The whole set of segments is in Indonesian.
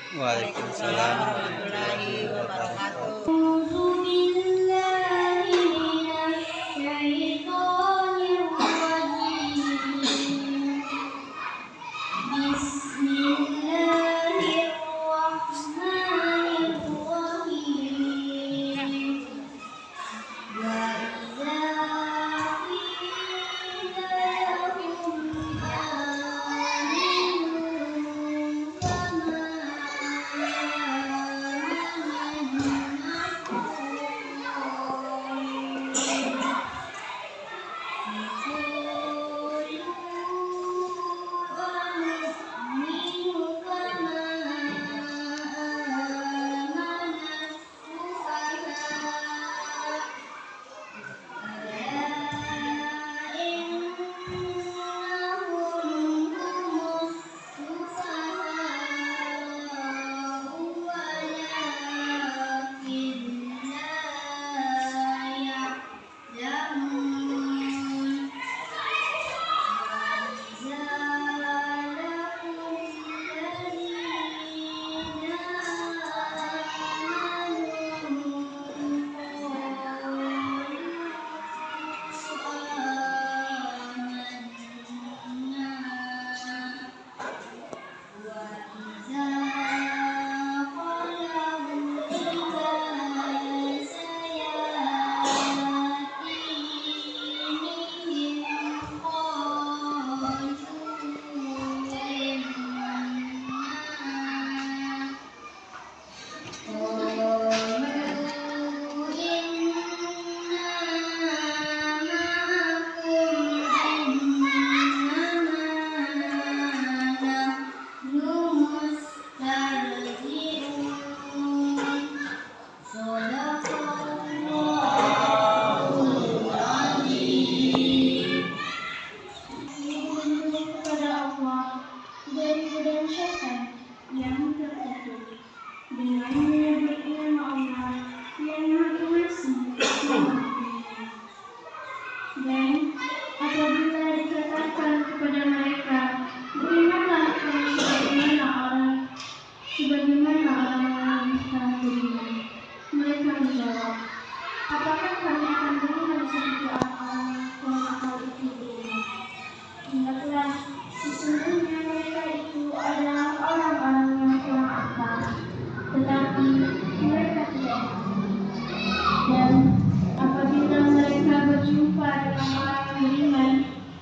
Waalaikumsalam warahmatullahi wabarakatuh. أعوذ بالله من الشيطان الرجيم بسم الله الرحمن الرحيم وإذا قيل لهم آمنوا كما Dan apabila dikatakan kepada mereka, berimanlah kamu sebagaimana orang sekarang beriman. Mereka menjawab, apakah kami akan beriman seperti orang hal itu beriman? Ingatlah, sesungguhnya mereka itu adalah orang-orang yang kurang akal, tetapi mereka tidak tahu. Dan apabila mereka berjumpa dengan orang yang beriman,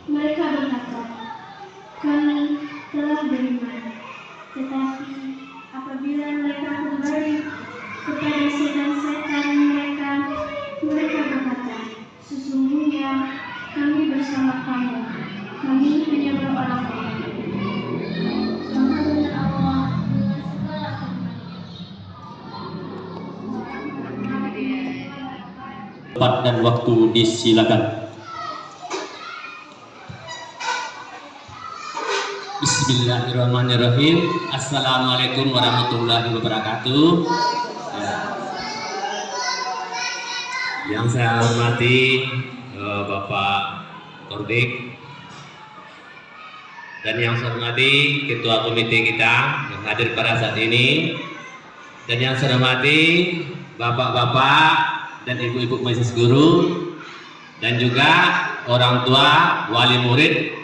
mereka berkata, kami telah beriman. Tetapi apabila mereka kembali kepada setan-setan mereka, mereka berkata, sesungguhnya kami bersama kamu, kami hanya berorang-orang. Sama dengan Allah dengan segala Tempat dan waktu disilakan. Bismillahirrahmanirrahim. Assalamualaikum warahmatullahi wabarakatuh. Yang saya hormati Bapak Kordik, dan yang saya hormati Ketua Komite kita yang hadir pada saat ini, dan yang saya hormati Bapak-bapak dan ibu-ibu majelis guru, dan juga orang tua, wali murid,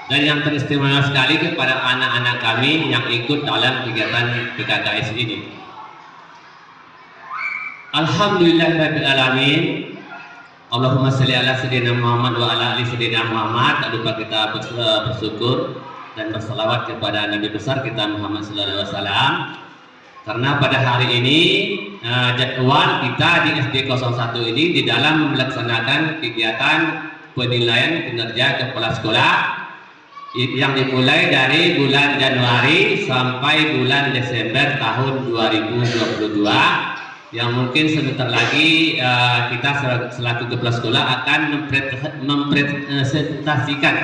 dan yang teristimewa sekali kepada anak-anak kami yang ikut dalam kegiatan PKKS ini. Alhamdulillahirabbil alamin. Allahumma sholli ala sayyidina Muhammad wa ala ali sayyidina Muhammad. Tak lupa kita bersyukur dan bersalawat kepada Nabi besar kita Muhammad sallallahu alaihi wasallam. Karena pada hari ini jadwal kita di SD 01 ini di dalam melaksanakan kegiatan penilaian kinerja kepala sekolah yang dimulai dari bulan Januari sampai bulan Desember tahun 2022, yang mungkin sebentar lagi kita selaku kepala sekolah akan mempresentasikan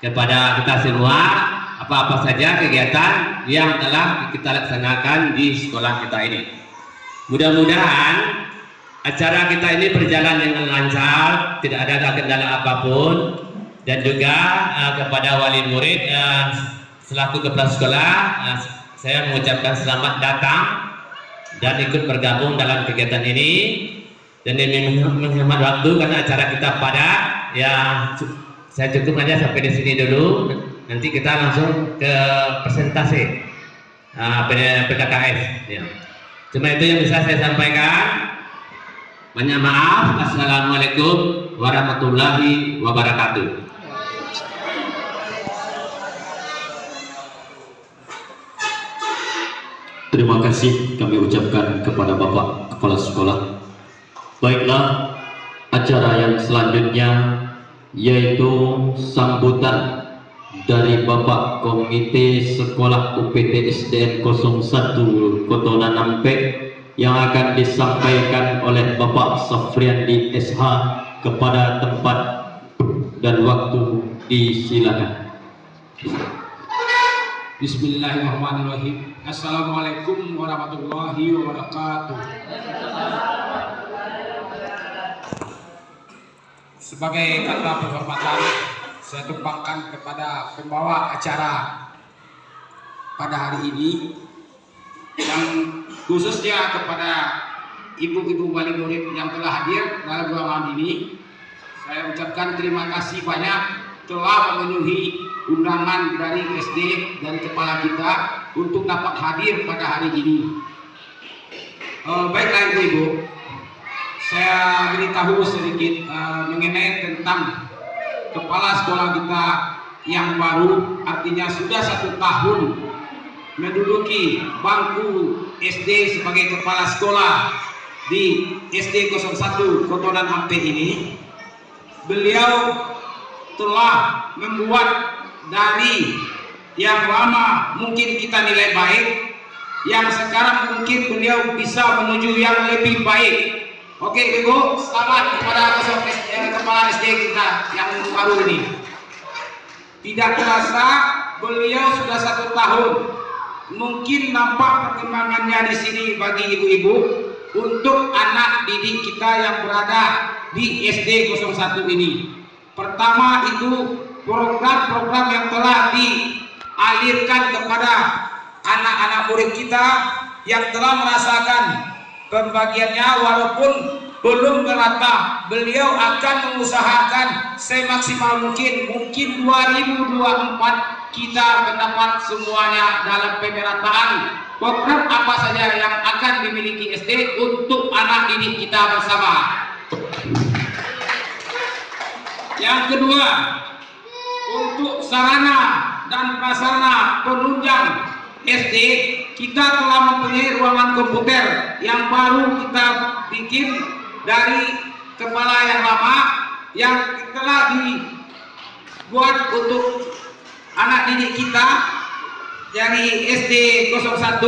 kepada kita semua apa-apa saja kegiatan yang telah kita laksanakan di sekolah kita ini. Mudah-mudahan acara kita ini berjalan dengan lancar, tidak ada kendala apapun, dan juga kepada wali murid selaku kepala sekolah saya mengucapkan selamat datang dan ikut bergabung dalam kegiatan ini. Dan ini menghemat waktu karena acara kita padat. Ya, saya cukup aja sampai di sini dulu. Nanti kita langsung ke presentasi PKKS. Ya. Cuma itu yang bisa saya sampaikan. Banyak maaf. Assalamualaikum warahmatullahi wabarakatuh. Terima kasih kami ucapkan kepada Bapak Kepala Sekolah. Baiklah, acara yang selanjutnya yaitu sambutan dari Bapak Komite Sekolah UPT SDN 01 Kotonan Ampek yang akan disampaikan oleh Bapak Safriandi SH. Kepada tempat dan waktu disilakan. Bismillahirrahmanirrahim. Assalamualaikum warahmatullahi wabarakatuh. Sebagai kata penghormatan, saya tumpahkan kepada pembawa acara pada hari ini, yang khususnya kepada ibu-ibu wali murid yang telah hadir dalam ruangan ini. Saya ucapkan terima kasih banyak telah memenuhi undangan dari SD dari kepala kita untuk dapat hadir pada hari ini. Baiklah ibu-ibu, saya beritahu sedikit mengenai tentang kepala sekolah kita yang baru, artinya sudah 1 tahun menduduki bangku SD sebagai kepala sekolah di SD 01 Kotonan Ampek ini. Beliau telah membuat dari yang lama mungkin kita nilai baik, yang sekarang mungkin beliau bisa menuju yang lebih baik. Oke Ibu, selamat kepada kepala SD kita yang baru ini. Tidak terasa beliau sudah 1 tahun. Mungkin nampak perkembangannya di sini bagi ibu-ibu untuk anak didik kita yang berada di SD 01 ini. Pertama itu program-program yang telah dialirkan kepada anak-anak murid kita yang telah merasakan pembagiannya walaupun belum merata. Beliau akan mengusahakan semaksimal mungkin 2024 kita mendapat semuanya dalam pemerataan program apa saja yang akan dimiliki SD untuk anak didik kita bersama. Yang kedua, untuk sarana dan prasarana penunjang SD, kita telah mempunyai ruangan komputer yang baru kita bikin dari kepala yang lama, yang telah dibuat untuk anak didik kita dari SD 01.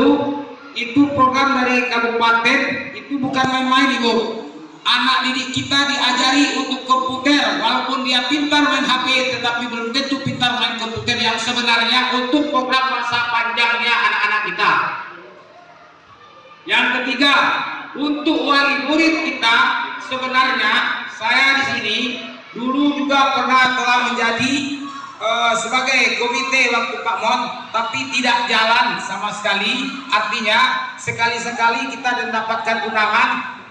Itu program dari kabupaten, itu bukan main-main Ibu. Anak didik kita diajari untuk komputer, walaupun dia pintar main HP tetapi belum tentu pintar main komputer yang sebenarnya untuk program masa panjangnya anak-anak kita. Yang ketiga, untuk wali murid kita, sebenarnya saya di sini dulu juga telah menjadi sebagai komite waktu Pak Mon, tapi tidak jalan sama sekali. Artinya sekali-sekali kita mendapatkan undangan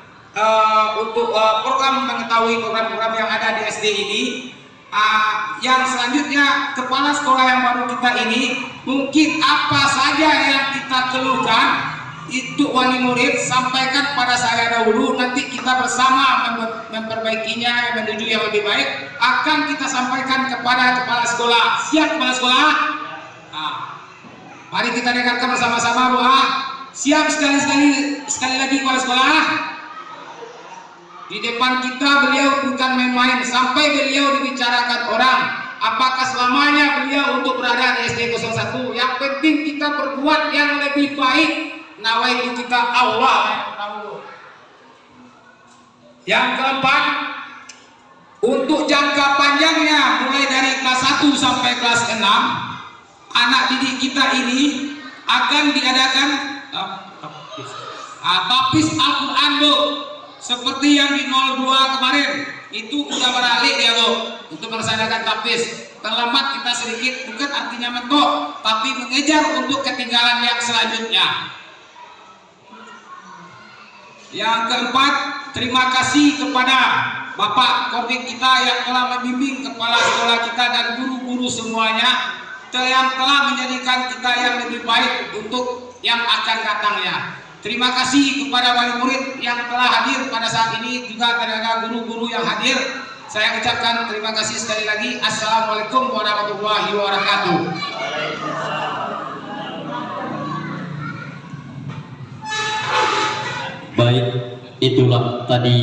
untuk program mengetahui program-program yang ada di SD ini. Yang selanjutnya, kepala sekolah yang baru kita ini, mungkin apa saja yang kita keluhkan itu wali murid sampaikan pada saya dahulu, nanti kita bersama memperbaikinya menuju yang lebih baik akan kita sampaikan kepada kepala sekolah. Siap kepala sekolah? Mari kita dengarkan bersama-sama Bu. Siap sekali lagi kepala sekolah? Di depan kita beliau bukan main-main, sampai beliau dibicarakan orang apakah selamanya beliau untuk berada di SD 01. Yang penting kita berbuat yang lebih baik. Nawaitu kita Allah yang tahu. Yang keempat, untuk jangka panjangnya mulai dari kelas 1 sampai kelas 6, anak didik kita ini akan diadakan tapis Al-Quran Bu. Seperti yang di 02 kemarin, itu udah beralih ya Bu untuk melaksanakan tapis. terlambat kita sedikit bukan artinya mentok, tapi mengejar untuk ketinggalan yang selanjutnya. Yang keempat, terima kasih kepada Bapak Kodik kita yang telah membimbing kepala sekolah kita dan guru-guru semuanya yang telah menjadikan kita yang lebih baik untuk yang akan datangnya. Terima kasih kepada wali murid yang telah hadir pada saat ini, juga tenaga guru-guru yang hadir. Saya ucapkan terima kasih sekali lagi. Assalamualaikum warahmatullahi wabarakatuh. Baik, itulah tadi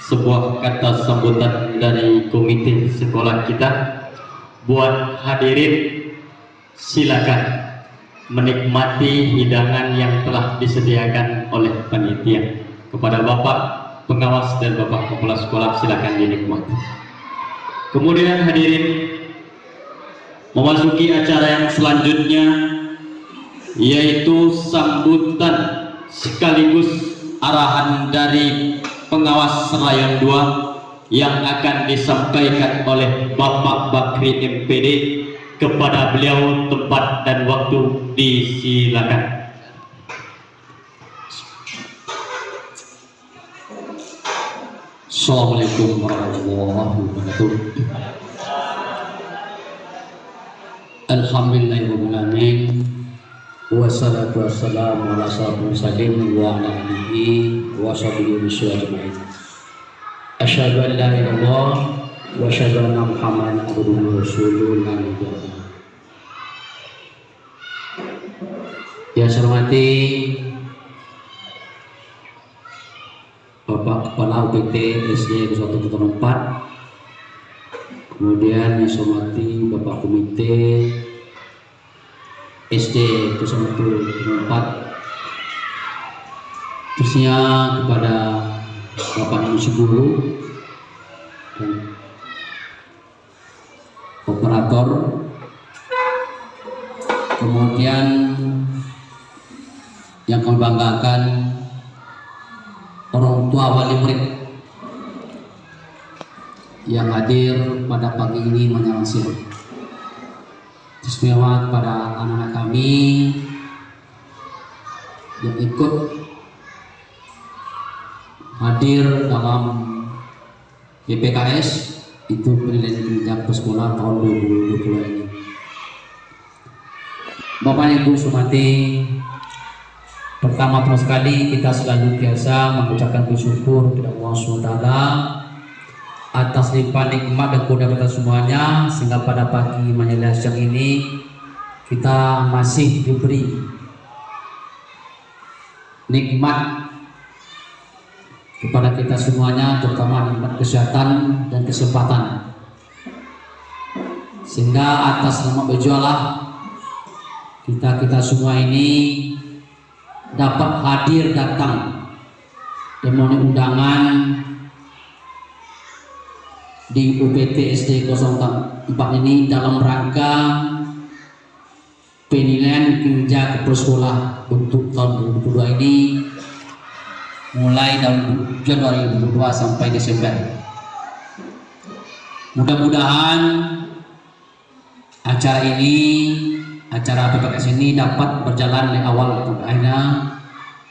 sebuah kata sambutan dari komite sekolah kita. Buat hadirin, silakan menikmati hidangan yang telah disediakan oleh panitia. Kepada Bapak pengawas dan Bapak kepala sekolah, silakan dinikmati. Kemudian hadirin, memasuki acara yang selanjutnya, yaitu sambutan sekaligus arahan dari pengawas Rayon 2 yang akan disampaikan oleh Bapak Bakri MPD. Kepada beliau tempat dan waktu disilakan. Assalamualaikum warahmatullahi wabarakatuh. Alhamdulillahirrahmanirrahim. Wassalatu wassalamu ala asyrofil mursalin wa ala alihi wa sahbihi ajma'in. Asyhadu an la ilaha illallah wa asyhadu anna Muhammadan abduhu wa rasuluhu. Yang saya hormati Bapak Kepala UPT SD 1 4, kemudian yang saya hormati Bapak Komite SD 1 4, khususnya kepada Bapak Musi Guru dan operator, kemudian yang kami banggakan orang tua wali murid yang hadir pada pagi ini menjelang siang. Bismillah kepada anak-anak kami yang ikut hadir dalam PPKS, itu penilaian kinerja sekolah tahun 2020 ini. Bapak Ibu hormati, pertama sekali kita selalu biasa mengucapkan bersyukur kepada Allah SWT atas limpahan nikmat dan kurnia kita semuanya, sehingga pada pagi menjelang siang ini kita masih diberi nikmat kepada kita semuanya, terutama nikmat kesehatan dan kesempatan, sehingga atas nama berjualah kita semua ini dapat hadir datang dan memenuhi undangan di UPT SD 04 ini dalam rangka penilaian kinerja kepala sekolah untuk tahun 2022 ini, mulai dari Januari 2022 sampai Desember. Mudah-mudahan acara PPKS ini dapat berjalan dari awal sampai akhirnya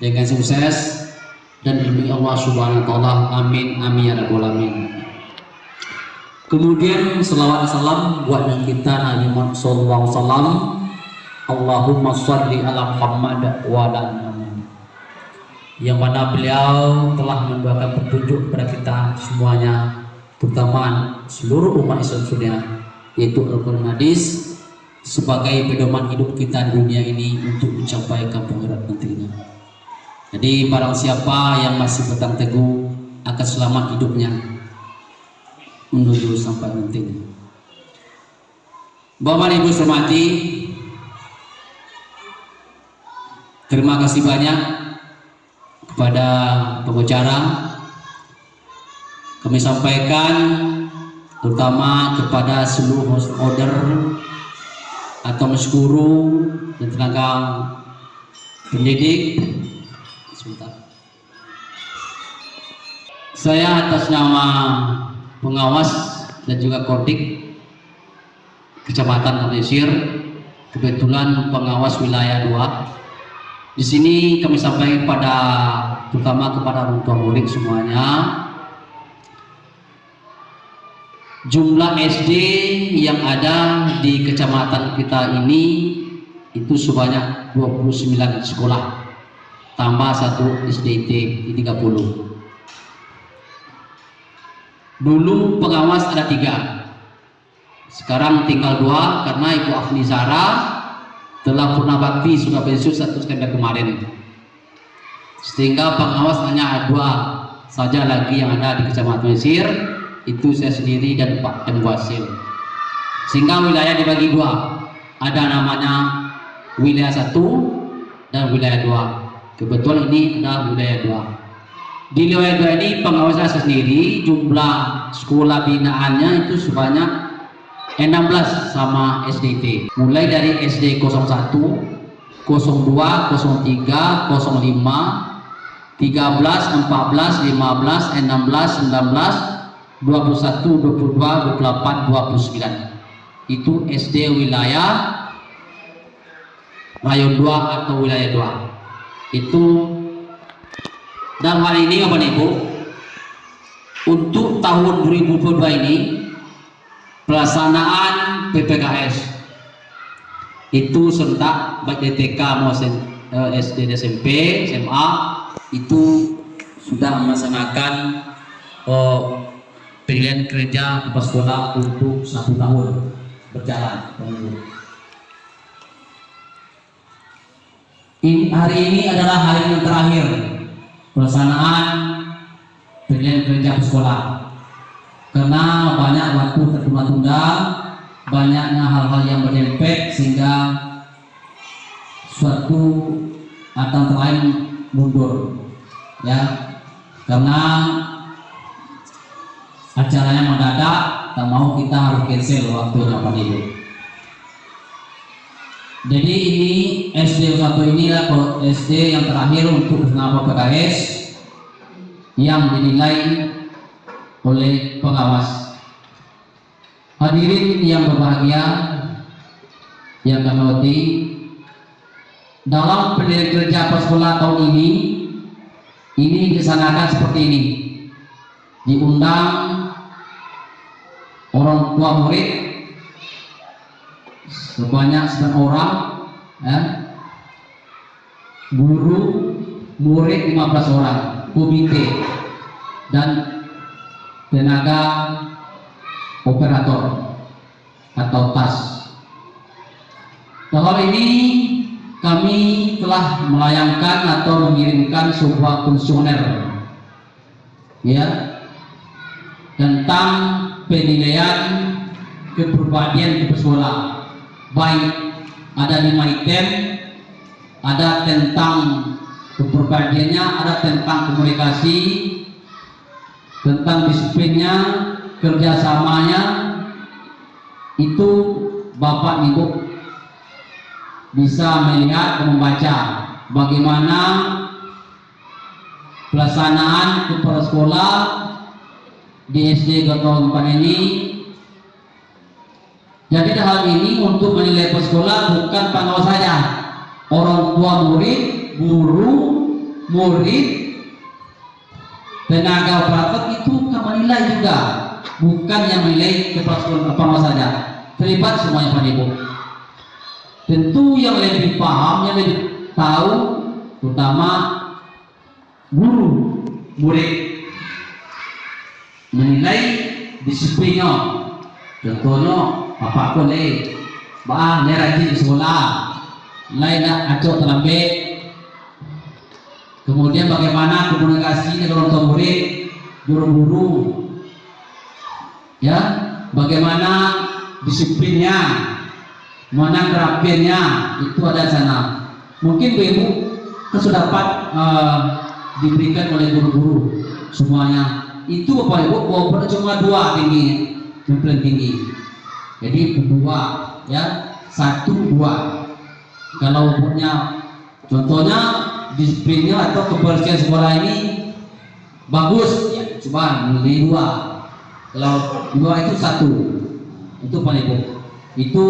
dengan sukses dan demi Allah Subhanahu wa taala. Amin amin ya rabbal alamin. Kemudian selawat salam buat yang kita Nabi Muhammad sallallahu alaihi wasallam. Allahumma shalli ala Muhammad wa ala Muhammad, yang mana beliau telah membawakan petunjuk kepada kita semuanya, terutama seluruh umat Islam dunia, yaitu Al-Quran hadis sebagai pedoman hidup kita di dunia ini untuk mencapai kampung akhirat nantinya. Jadi barang siapa yang masih berpegang teguh akan selamat hidupnya menuju sampai nantinya. Bapak Ibu hormati, terima kasih banyak kepada pengacara. Kami sampaikan terutama kepada seluruh host order atau guru dan tenaga pendidik. Sebentar. Saya atas nama pengawas dan juga kodik Kecamatan Mesir, kebetulan pengawas wilayah 2. Di sini kami sampaikan terutama kepada orang tua murid semuanya, jumlah SD yang ada di kecamatan kita ini itu sebanyak 29 sekolah, tambah 1 SDT di 30. Dulu pengawas ada 3, sekarang tinggal 2 karena Ibu Afni Zara telah purna bakti sudah pensiun 1 September kemarin, sehingga pengawas hanya 2 saja lagi yang ada di Kecamatan Mesir, itu saya sendiri dan Pak M. Wasil. Sehingga wilayah dibagi 2, ada namanya wilayah 1 dan wilayah 2. Kebetulan ini adalah wilayah 2. Di wilayah 2 ini pengawasnya sendiri, jumlah sekolah binaannya itu sebanyak 16 sama SDT, mulai dari SD 01, 02, 03, 05, 13, 14, 15, 16, 19, 21, 22, 28, 29. Itu SD wilayah Rayon 2 atau wilayah 2. Itu dalam hal ini Bapak Ibu, untuk tahun 2022 ini pelaksanaan PPKS itu serentak baik TK maupun SD, SMP, SMA itu sudah melaksanakan pilihan kerja kepala sekolah untuk 1 tahun berjalan. Hari ini adalah hari yang terakhir pelaksanaan pilihan kerja sekolah, karena banyak waktu tertunda-tunda, banyaknya hal-hal yang berdempet sehingga suatu atau lain mundur, ya, karena acaranya mendadak, tak mau kita harus cancel waktunya Pak Ibu. Jadi ini SD 1 ini adalah SD yang terakhir untuk pelaksanaan PPKS yang dinilai oleh pengawas. Hadirin yang berbahagia, yang kami hormati, dalam pilihan kerja sekolah tahun ini dilaksanakan seperti ini. Diundang orang tua murid sebanyak 9 orang, ya, guru murid 15 orang, komite dan tenaga operator atau TAS. Dalam ini kami telah melayangkan atau mengirimkan sebuah kuesioner, ya, tentang penilaian kepribadian di sekolah. Baik ada 5 item, ada tentang kepribadiannya, ada tentang komunikasi, tentang disiplinnya, kerjasamanya. Itu Bapak Ibu bisa melihat dan membaca bagaimana pelaksanaan kepala sekolah di SD Gotong ini. Jadi hal ini untuk menilai sekolah bukan pengawas saja, orang tua murid, guru, murid, tenaga operator itu menilai juga, bukan yang menilai kepala sekolah pengawas saja, terlibat semuanya Pak Ibu. Tentu yang lebih paham, yang lebih tahu, terutama guru, murid, menilai disiplinnya. Contohnya apa pun bah rajin di sekolah, lain acok terlambat. Kemudian bagaimana komunikasi dengan orang tua murid, guru-guru, ya, bagaimana disiplinnya, mana terapiannya, itu ada sana. Mungkin Ibu sudah dapat diberikan oleh guru-guru semuanya. Itu Bapak Ibu walaupun cuma 2 tinggi, yang tinggi. Jadi 2, ya, 1, 2. Kalau punya contohnya disiplinnya atau kebersihan sekolah ini bagus, ya, coba nilai 2. Kalau 2 itu 1, itu Pak Ibu. itu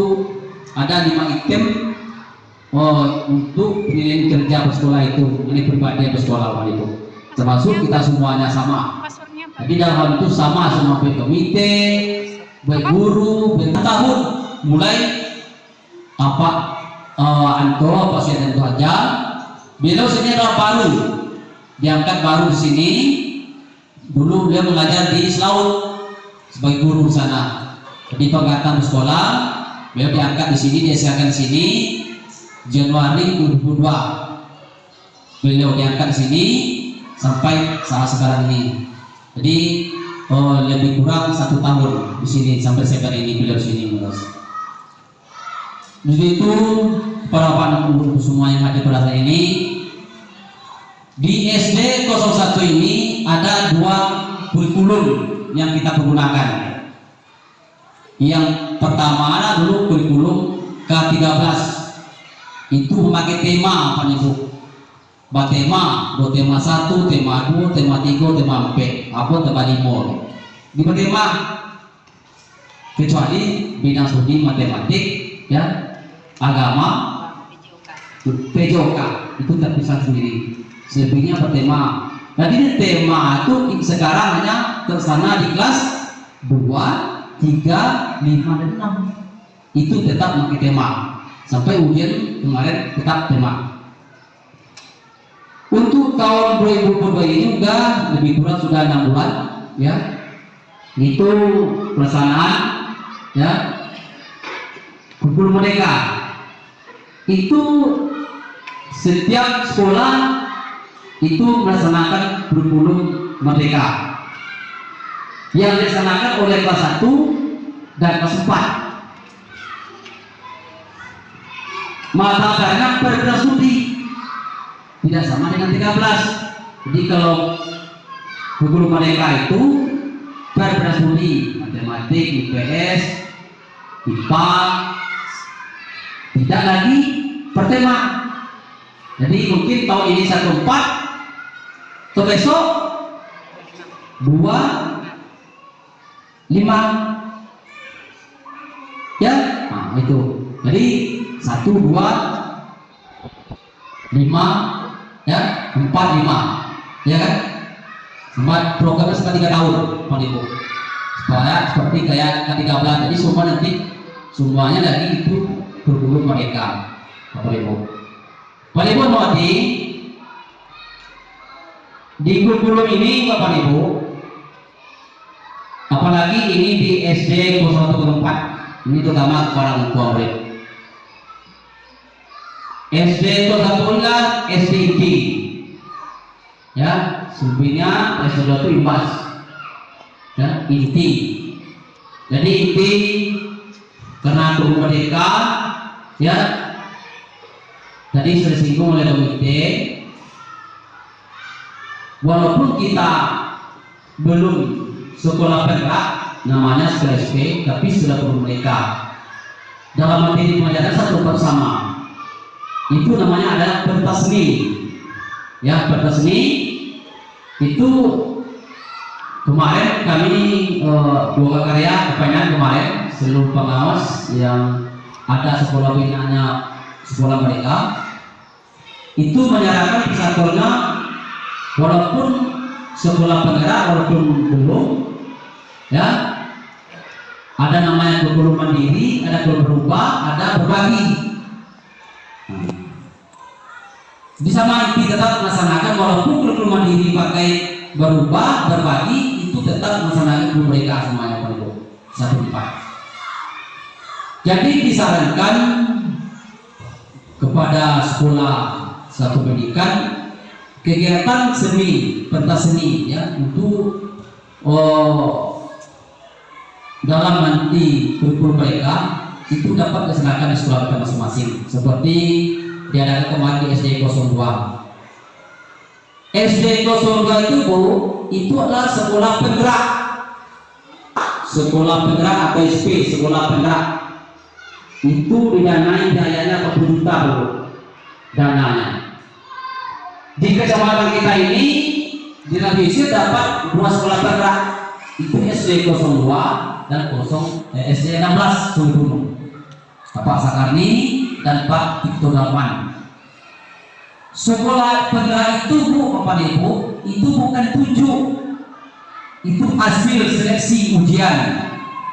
ada 5 item untuk penilaian kerja bersekolah itu. Ini pribadi bersekolah Bapak Ibu, termasuk kita semuanya sama. Jadi dalam hal itu sama semua baik komite, baik guru, baik tahun mulai apa Anto pasien itu aja. Beliau sini adalah baru diangkat baru di sini. Dulu beliau mengajar di Selaut sebagai guru di sana. Di pengangkatan sekolah, beliau diangkat di sini, disiarkan di sini Januari 2002. Beliau diangkat di sini sampai saat sekarang ini. Jadi lebih kurang 1 tahun di sini sampai sekarang ini beliau di sini, Mas. Jadi itu para guru semua yang hadir pada hari ini. Di SD 01 ini ada 2 kurikulum yang kita pergunakan. Yang pertama dulu kurikulum K13, itu memakai tema Pak Ibu. Tema 1, tema 2, tema 3, tema 4, apa tema 5. Di tema kecuali bidang studi matematik, ya, agama, PJOK itu terpisah sendiri. Selebihnya bertema. Jadi tema itu sekarang hanya tersana di kelas 2, 3, 5, dan 6. Itu tetap memakai tema. Sampai ujian kemarin tetap tema. Untuk tahun 2022 ini juga lebih kurang sudah 6 bulan, ya. Itu pelaksanaan, ya, kurikulum merdeka. Itu setiap sekolah itu melaksanakan kurikulum merdeka yang dilaksanakan oleh kelas 1 dan kelas 4. Mata pelajaran per studi tidak sama dengan 13. Jadi kalau kurikulum merdeka itu per studi matematik, IPS, IPA, tidak lagi per tema. Jadi mungkin tahun ini 14, atau besok 2, 5, ya, nah itu. Jadi 1, 2, 5, ya, 4, 5, ya kan? Programnya sekitar 3 tahun, Pak Ibu. Supaya seperti kayak K13. Jadi semua nanti semuanya lagi itu kurikulum merdeka, Bapak Ibu. Bapak Ibu mengerti? Di kurikulum ini Bapak Ibu, apalagi ini di SD 0104, ini terutama kepada orang tua murid. SD 01 SD inti, ya, sebelumnya SD 2 itu imbas, ya, inti. Jadi inti karena kurikulum merdeka, ya, tadi sudah disinggung oleh komite. Walaupun kita belum sekolah penggerak, namanya sekolah SP, tapi sudah kurikulum merdeka. Dalam materi pelajaran satu bersama, itu namanya adalah pentas seni. Ya, pentas seni itu kemarin kami 2 karya kepengen kemarin seluruh pengawas yang ada sekolah binaannya sekolah mereka itu menyarankan pesertanya walaupun sekolah penggerak walaupun belum, ya, ada namanya kurikulum mandiri, ada kurikulum berubah, ada berbagi. Di sama inti tetap melaksanakan walaupun kurikulum mandiri pakai berubah, berbagi, itu tetap melaksanakan kurikulum mereka semuanya perlu 1/4. Jadi disarankan kepada sekolah satu pendidikan kegiatan seni, pentas seni, ya, untuk dalam nanti kurikulum mereka itu dapat dilaksanakan di sekolah kita masing-masing seperti diadakan kemarin di SD 02. SD 02 itu Bu, itu adalah sekolah penggerak. Sekolah penggerak atau SP, sekolah penggerak. Itu didanai dayanya 40 juta Bu, dananya. Di kecamatan kita ini di Nabisir dapat 2 sekolah penggerak. Itu SD 02 dan SD 16 Sulung. Bapak Sakarni dan Pak Victor Darman. Sekolah penggerak itu Bu, Bapak Ibu, itu bukan tunjuk, itu hasil seleksi ujian.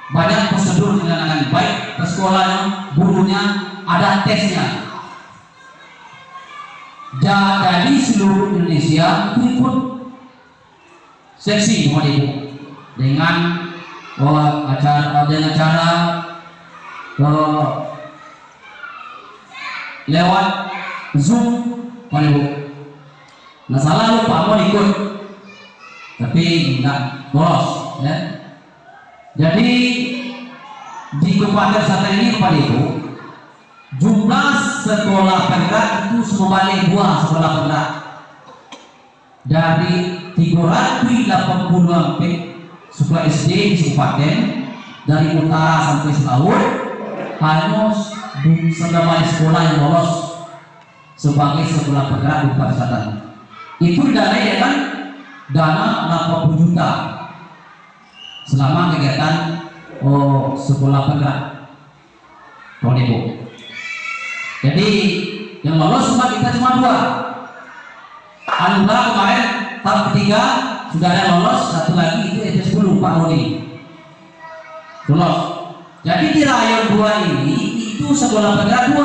Banyak prosedur dengan baik ke sekolahnya, gurunya, ada tesnya. Jadi seluruh Indonesia itu ikut seleksi Bapak Ibu dengan cara lewat Zoom Bapak Ibu. Nah salah lupa mau ikut, tapi enggak bolos ya. Jadi di Kabupaten Selatan ini Bapak Ibu, jumlah sekolah penggerak itu semubalik 2 sekolah penggerak dari 380 sekolah SD di kabupaten, dari utara sampai selaut hanya 9 sekolah yang lolos sebagai sekolah penggerak di Kabupaten Selatan. Itu didanai dengan dana 80 juta selama kegiatan sekolah penggerak Bapak Ibu. Jadi yang lolos kita cuma 2. Alhamdulillah kemarin tahap ketiga sudah ada yang lolos, satu lagi itu SD 10 Pak Roni lolos. Jadi di rayon 2 ini itu sekolah penggerak 2,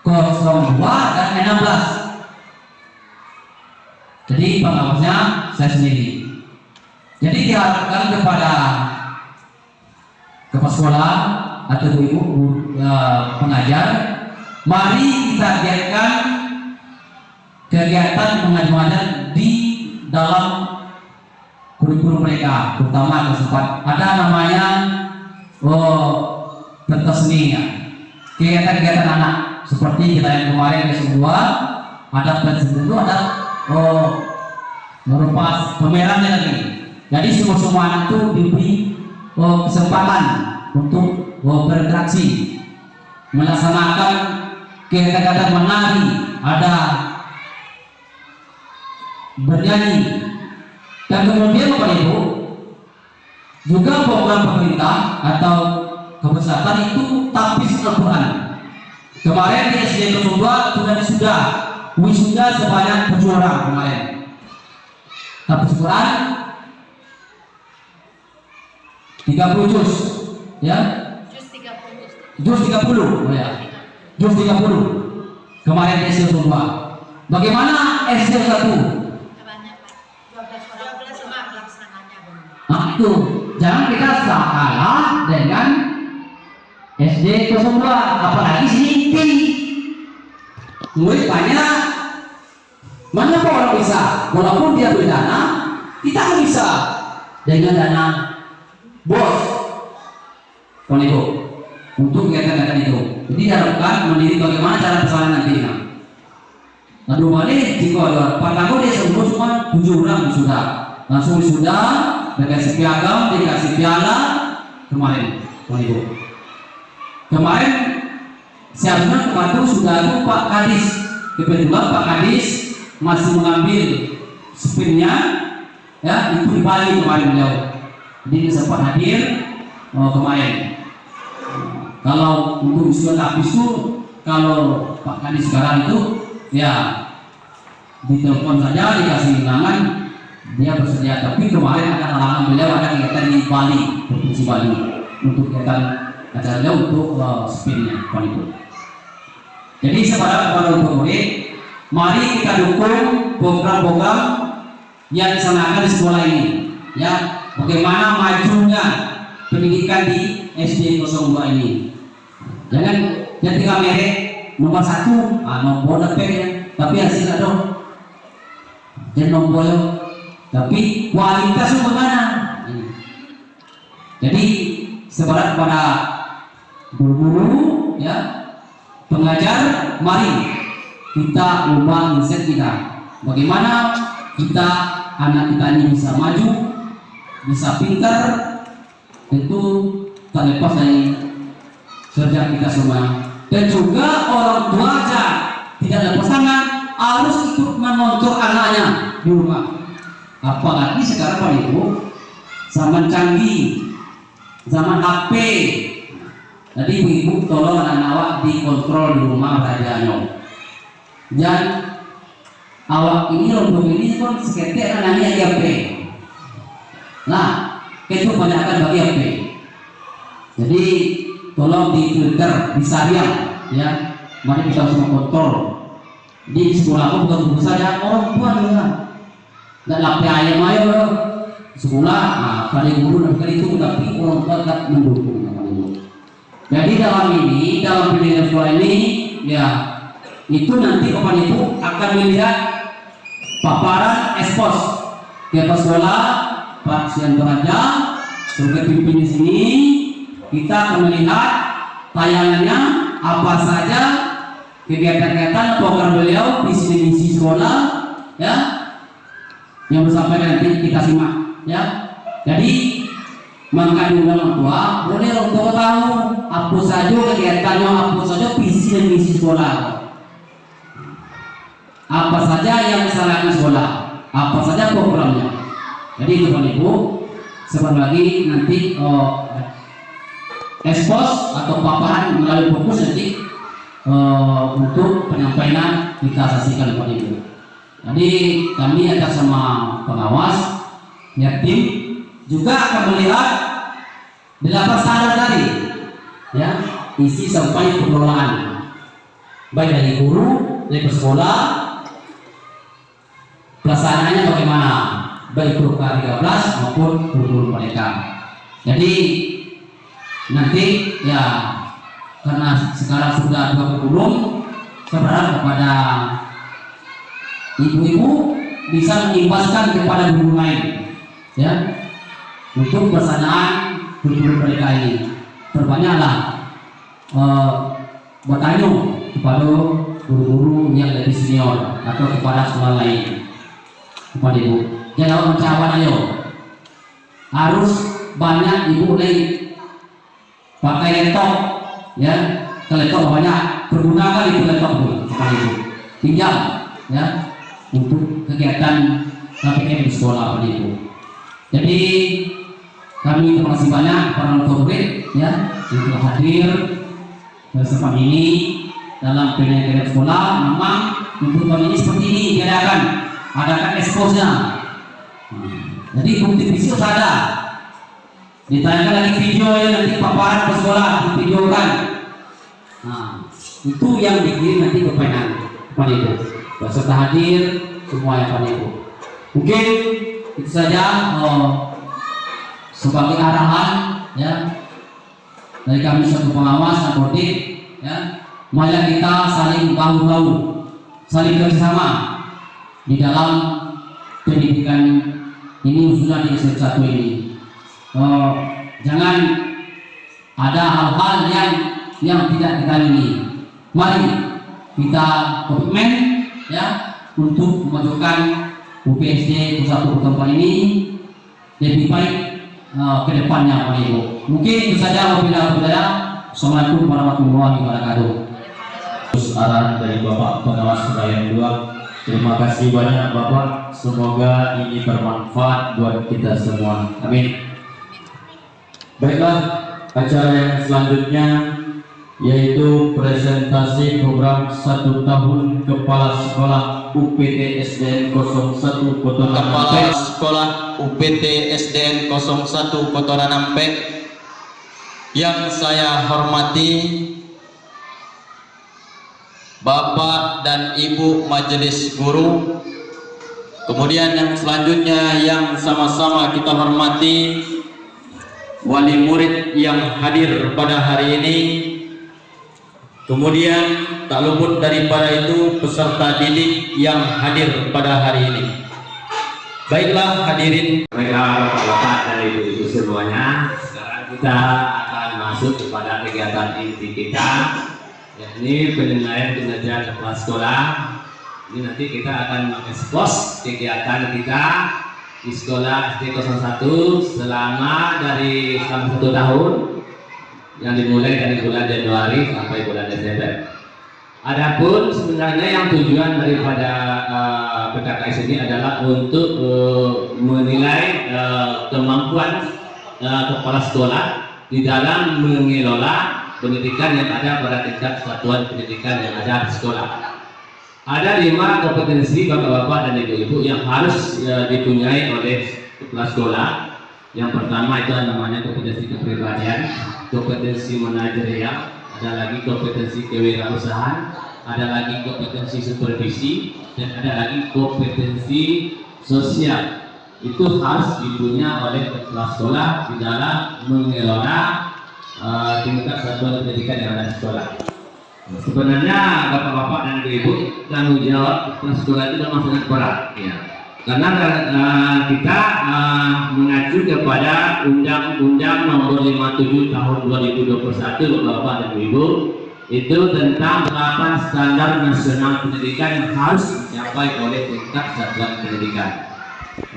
02 dan 16. Jadi pengawasnya saya sendiri. Jadi diharapkan kepada kepala sekolah atau ibu pengajar, mari kita giatkan kegiatan pengajaran di dalam kurikulum mereka, terutama tempat ada namanya pentas seni ya. Kegiatan-kegiatan anak seperti kita yang kemarin semua ada pentas itu ada merupakan pemerannya lagi. Jadi semua anak itu diberi kesempatan untuk berinteraksi, melaksanakan kegiatan menari, ada bernyanyi, dan kemudian Bapak Ibu juga program pemerintah atau kebesaran itu tahfiz Al-Quran. Kemarin di SD 02 sudah wisuda sebanyak 7 orang kemarin. Tahfiz Al-Quran 30 juz ya. Juz 30 ya. Juz 30 kemarin di SD 02. Bagaimana SD 1? Nah itu jangan kita salah dengan SD 02, apalagi sini murid banyak. Mana orang bisa, walaupun dia berdana, kita nggak bisa dengan dana bos Ibu untuk kegiatan itu. Jadi diharapkan mendiri bagaimana cara persalinan nantinya. Lalu balik jika ada Pak dia semua 7 orang sudah langsung sudah dikasih piagam, dikasih piala kemarin Ibu. Kemarin siapnya kemarin sudah ada Pak Kadis, kebetulan Pak Kadis masih mengambil spinnya ya, itu di Bali kemarin beliau, jadi sempat hadir kemarin. Kalau untuk usia habis itu, kalau Pak Kadis sekarang itu ya ditelepon saja, dikasih undangan, dia bersedia. Tapi kemarin ada halangan beliau, ada kegiatan di Bali, provinsi Bali, untuk kegiatan acara beliau untuk spinnya Ibu. Jadi kepada murid, mari kita dukung program-program yang dilaksanakan di sekolah ini ya. Bagaimana majunya pendidikan di SD 02 ini. Jangan tinggal merek nomor 1, nomor dapet, tapi hasilnya dong jangan nombor, tapi kualitasnya bagaimana. Jadi sebarat kepada guru-guru ya, pengajar, mari kita ubah mindset kita. Bagaimana kita anak kita ini bisa maju, bisa pintar, tentu tak lepas dari kerja kita semua. Dan juga orang tua aja tidak lepas tangan, harus ikut mengontrol anaknya di rumah. Apalagi sekarang Pak Ibu, zaman canggih, zaman HP, Jadi ibu tolong anak awak dikontrol di rumah saja. Dan awak ini untuk ini pun seketik anaknya IAP. Nah, itu banyakkan bagi IAP. Jadi tolong difilter, disaring, ya. Mari kita semua kontrol. Di sekolah aku bukan guru saja, orang tua juga. Dan lapis ayam ayo sekolah, nah, pada guru dan kali itu tapi orang tua tak mendukung. Jadi dalam pendidikan sekolah ini, ya itu nanti kepala ibu akan melihat paparan ekspos ke sekolah Pak Sian Raja sebagai pimpin di sini. Kita akan melihat tayangannya apa saja kegiatan-kegiatan program beliau visi misi sekolah, ya, yang bersampaikan nanti kita simak, ya. Jadi mengandung orang tua boleh orang tua tahu apa saja kegiatannya, apa saja visi dan misi sekolah, apa saja yang disalahkan sekolah, apa saja programnya. Jadi itu Bapak Ibu, sebentar lagi nanti ekspos atau paparan melalui fokus nanti untuk penyampaian kita saksikan Bapak Ibu. Jadi kami atas sama pengawas, ya tim juga akan melihat 8 standar tadi, ya, isi sampai pengelolaan baik dari guru, dari sekolah, pelaksanaannya bagaimana, baik guru K13 maupun guru mereka. Jadi nanti ya karena sekarang sudah 20 belum, saya berharap kepada ibu-ibu bisa mengimbaskan kepada guru lain, ya, untuk pelaksanaan guru mereka ini. Perbanyaklah bertanya kepada guru-guru yang lebih senior atau kepada sekolah lain. Kepada ibu, jangan mencawan ayo. Harus banyak ibu lain pakai laptop, ya, ke laptop banyak pergunakan itu laptop dulu, ibu pinjam, ya, untuk kegiatan KPM di sekolah pada ibu. Jadi kami terima kasih banyak para orang tua murid, ya, yang telah hadir bersama ini dalam pendidikan sekolah. Memang untuk kami ini seperti ini diadakan eksposnya. Jadi bukti fisik ada, ditayangkan lagi video yang nanti paparan ke sekolah divideokan. Nah, itu yang dikirim nanti ke Pak Ibu beserta hadir semua yang Pak Ibu. Mungkin itu saja sebagai arahan, ya, dari kami satu pengawas apotek, ya, mari kita saling bahu-bahu, saling bersama di dalam pendidikan ini khususnya di S1 ini. Jangan ada hal-hal yang tidak kita ini. Mari kita komitmen, ya, untuk memajukan UPSD Pusat Perkembangan ini lebih baik ke depannya Pak Ibu. Mungkin itu saja wabillahi taufiq. Assalamualaikum warahmatullahi wabarakatuh. Terus arahan dari Bapak Pengawas Rayon 2. Terima kasih banyak Bapak. Semoga ini bermanfaat buat kita semua. Amin. Baiklah, acara yang selanjutnya yaitu presentasi program 1 tahun Kepala Sekolah UPT SDN 01 Kota Kepala Sekolah UPT SDN 01 Kota Nampek yang saya hormati Bapak dan Ibu Majelis Guru. Kemudian yang selanjutnya yang sama-sama kita hormati wali murid yang hadir pada hari ini. Kemudian tak luput daripada itu peserta didik yang hadir pada hari ini. Baiklah hadirin. Baiklah Bapak dan Ibu-ibu semuanya, sekarang kita akan masuk kepada kegiatan inti kita, yakni penilaian kinerja kepala sekolah. Ini nanti kita akan mengekspos kegiatan kita di sekolah SD 01 selama 1 tahun yang dimulai dari bulan Januari sampai bulan Desember. Adapun sebenarnya yang tujuan daripada PKKS ini adalah untuk menilai kemampuan kepala sekolah di dalam mengelola pendidikan yang ada pada tingkat satuan pendidikan yang ada di sekolah. Ada 5 kompetensi bapak-bapak dan ibu-ibu yang harus dipunyai oleh kepala sekolah. Yang pertama itu namanya kompetensi kepribadian, kompetensi manajerial, ada lagi kompetensi kewirausahaan, ada lagi kompetensi supervisi, dan ada lagi kompetensi sosial. Itu harus dipunya oleh kepala sekolah di dalam mengelola tingkat satuan pendidikan yang ada di sekolah. Sebenarnya bapak-bapak dan ibu tanggung jawab kepala sekolah itu memang sangat berat, ya. Karena kita mengacu kepada Undang-Undang Nomor 57 Tahun 2021 bapak dan ibu, itu tentang penerapan standar nasional pendidikan yang harus dicapai oleh tingkat satuan pendidikan.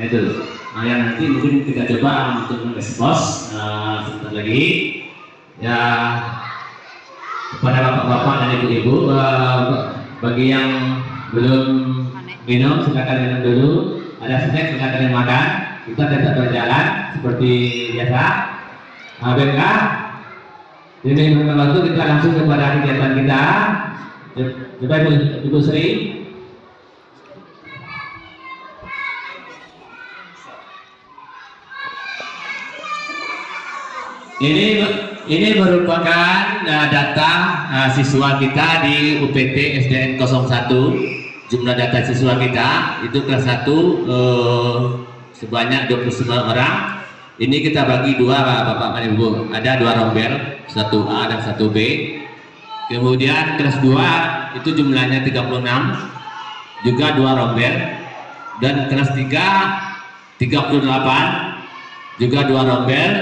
Itu yang nanti mungkin kita coba untuk mengekspos sebentar lagi ya kepada bapak-bapak dan ibu-ibu. Bagi yang belum minum silakan minum dulu, ada snack silakan makan. Kita tetap berjalan seperti biasa. Baiklah, ini waktu kita langsung kepada kegiatan kita. Coba Ibu Sri. Ini merupakan data siswa kita di UPT SDN 01. Jumlah data siswa kita itu kelas 1 sebanyak 29 orang. Ini kita bagi 2 Bapak dan Ibu. Ada 2 rombel, 1A dan 1B. Kemudian kelas 2 itu jumlahnya 36, juga 2 rombel. Dan kelas 3 38, juga 2 rombel.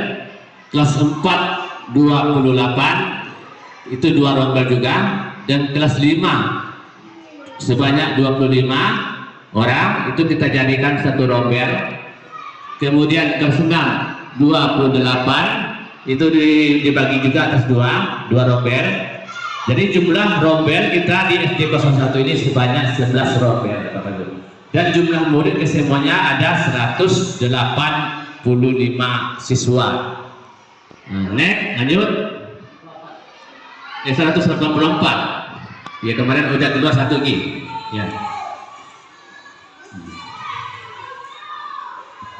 Kelas 4 28 itu 2 rombel juga, dan kelas 5 sebanyak 25 orang itu kita jadikan 1 rombel. Kemudian kelas 6 28 itu dibagi juga atas 2 rombel. Jadi jumlah rombel kita di SD 01 ini sebanyak 11 rombel, dan jumlah murid kesemuanya ada 185 siswa. Next, lanjut. 184. Ya, kemarin udah keluar 1 lagi. Ya.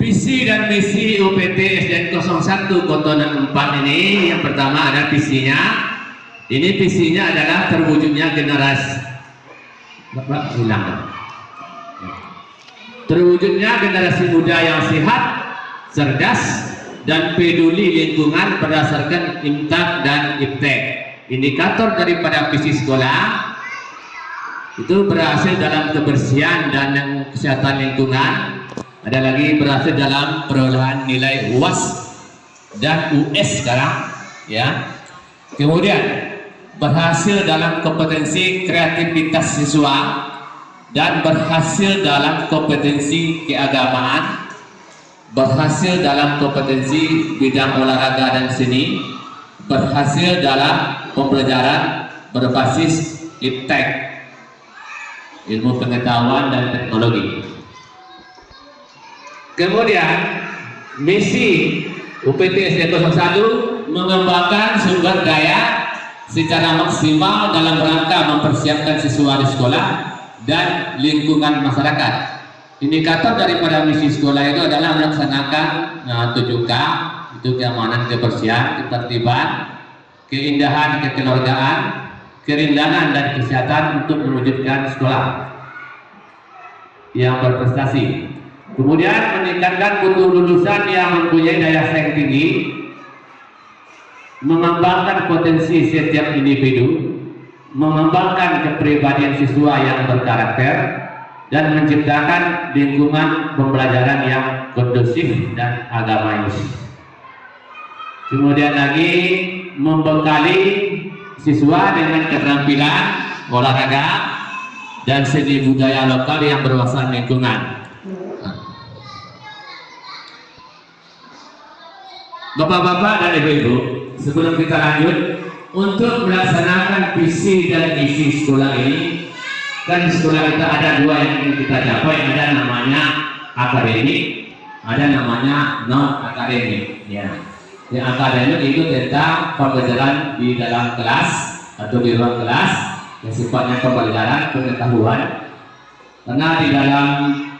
Visi dan misi UPT SDN 01 Kotonan 4 ini, yang pertama ada visinya. Ini visinya adalah terwujudnya generasi terwujudnya generasi muda yang sehat, cerdas, dan peduli lingkungan berdasarkan IMTAK dan IPTEK. Indikator daripada visi sekolah itu berhasil dalam kebersihan dan kesehatan lingkungan. Ada lagi berhasil dalam perolehan nilai UAS dan US sekarang, ya. Kemudian berhasil dalam kompetensi kreativitas siswa dan berhasil dalam kompetensi keagamaan, berhasil dalam kompetensi bidang olahraga dan seni, berhasil dalam pembelajaran berbasis IPTEK, ilmu pengetahuan dan teknologi. Kemudian misi UPT SDN 01 mengembangkan sumber daya secara maksimal dalam rangka mempersiapkan siswa di sekolah dan lingkungan masyarakat. Indikator daripada misi sekolah itu adalah melaksanakan 7K, itu keamanan, kebersihan, ketertiban, keindahan, kekeluargaan, kerindangan, dan kesehatan untuk mewujudkan sekolah yang berprestasi. Kemudian meningkatkan mutu lulusan yang mempunyai daya saing tinggi, mengembangkan potensi setiap individu, mengembangkan kepribadian siswa yang berkarakter, dan menciptakan lingkungan pembelajaran yang kondusif dan agamais. Kemudian lagi membekali siswa dengan keterampilan olahraga dan seni budaya lokal yang berwawasan lingkungan. Bapak-bapak dan ibu-ibu, sebelum kita lanjut, untuk melaksanakan visi dan misi sekolah ini, kan di sekolah kita ada 2 yang ingin kita capai, ada namanya akademik, ada namanya non akademik. Ya. Yang akademik itu tentang pembelajaran di dalam kelas atau di luar kelas yang sifatnya pembelajaran pengetahuan. Karena di dalam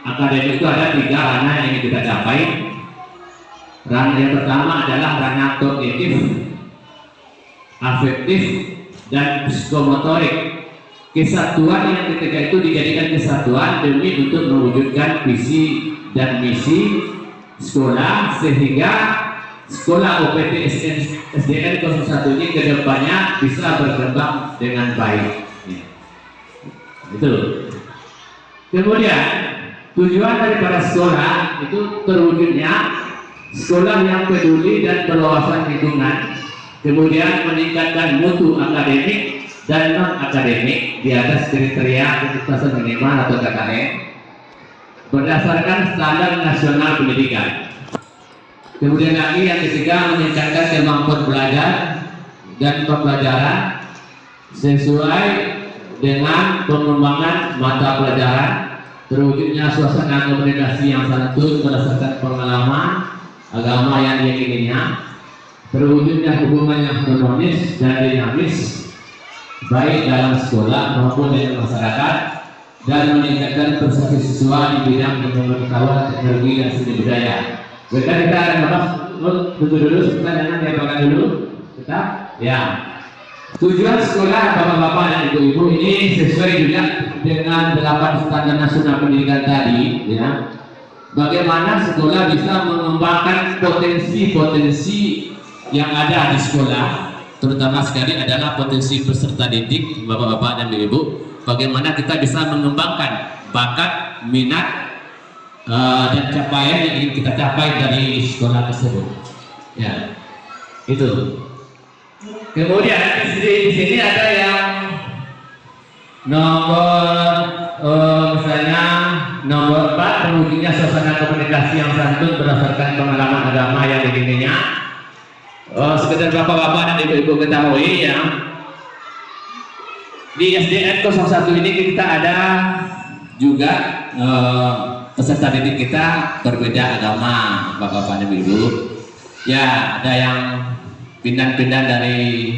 akademik itu ada 3 ranah yang ingin kita capai. Ranah yang pertama adalah ranah kognitif, afektif, dan psikomotorik. Kesatuan yang ketiga itu dijadikan kesatuan demi untuk mewujudkan visi dan misi sekolah, sehingga sekolah UPT SDN 01 ini kedepannya bisa berkembang dengan baik. Itu. Kemudian tujuan daripada sekolah itu terwujudnya sekolah yang peduli dan berwawasan lingkungan, kemudian meningkatkan mutu akademik dan non akademik di atas kriteria ketuntasan minimal atau KKM berdasarkan standar nasional pendidikan. Kemudian lagi yang ketiga, meningkatkan kemampuan belajar dan pembelajaran sesuai dengan pengembangan mata pelajaran, terwujudnya suasana komunikasi yang santun berdasarkan pengalaman agama yang diakininya, terwujudnya hubungan yang harmonis dan dinamis baik dalam sekolah maupun dengan masyarakat, dan meningkatkan prestasi siswa di bidang pengetahuan, teknologi, dan seni budaya. Kita ada apa? Tunggu dulu, kita jangan diapakan dulu. Kita, ya. Tujuan sekolah bapak-bapak dan ibu-ibu ini sesuai juga dengan 8 standar nasional pendidikan tadi, ya. Bagaimana sekolah bisa mengembangkan potensi-potensi yang ada di sekolah, terutama sekali adalah potensi peserta didik, bapak-bapak dan ibu-ibu. Bagaimana kita bisa mengembangkan bakat, minat, dan capaian yang ingin kita capai dari sekolah tersebut. Ya, itu. Kemudian di sini ada yang nomor misalnya nomor 4, terwujudnya suasana komunikasi yang santun berdasarkan pengalaman agama yang diinginnya. Sekedar bapak-bapak dan ibu-ibu ketahui, ya, di SDN 01 ini kita ada juga peserta didik kita berbeda agama, bapak-bapak dan ibu. Ya, ada yang pindah-pindah dari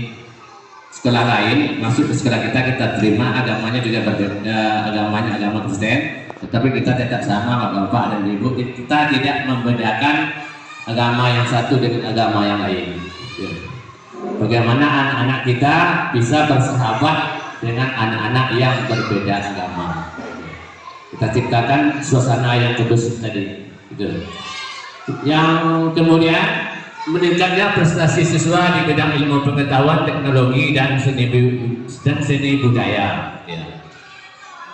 sekolah lain masuk ke sekolah kita terima, agamanya juga berbeda, agamanya agama Kristen, tetapi kita tetap sama, bapak-bapak dan ibu. Kita tidak membedakan agama yang satu dengan agama yang lain. Bagaimana anak-anak kita bisa bersahabat dengan anak-anak yang berbeda agama. Kita ciptakan suasana yang kondusif tadi. Gitu. Yang kemudian meningkatnya prestasi siswa di bidang ilmu pengetahuan, teknologi, dan seni budaya. Ya.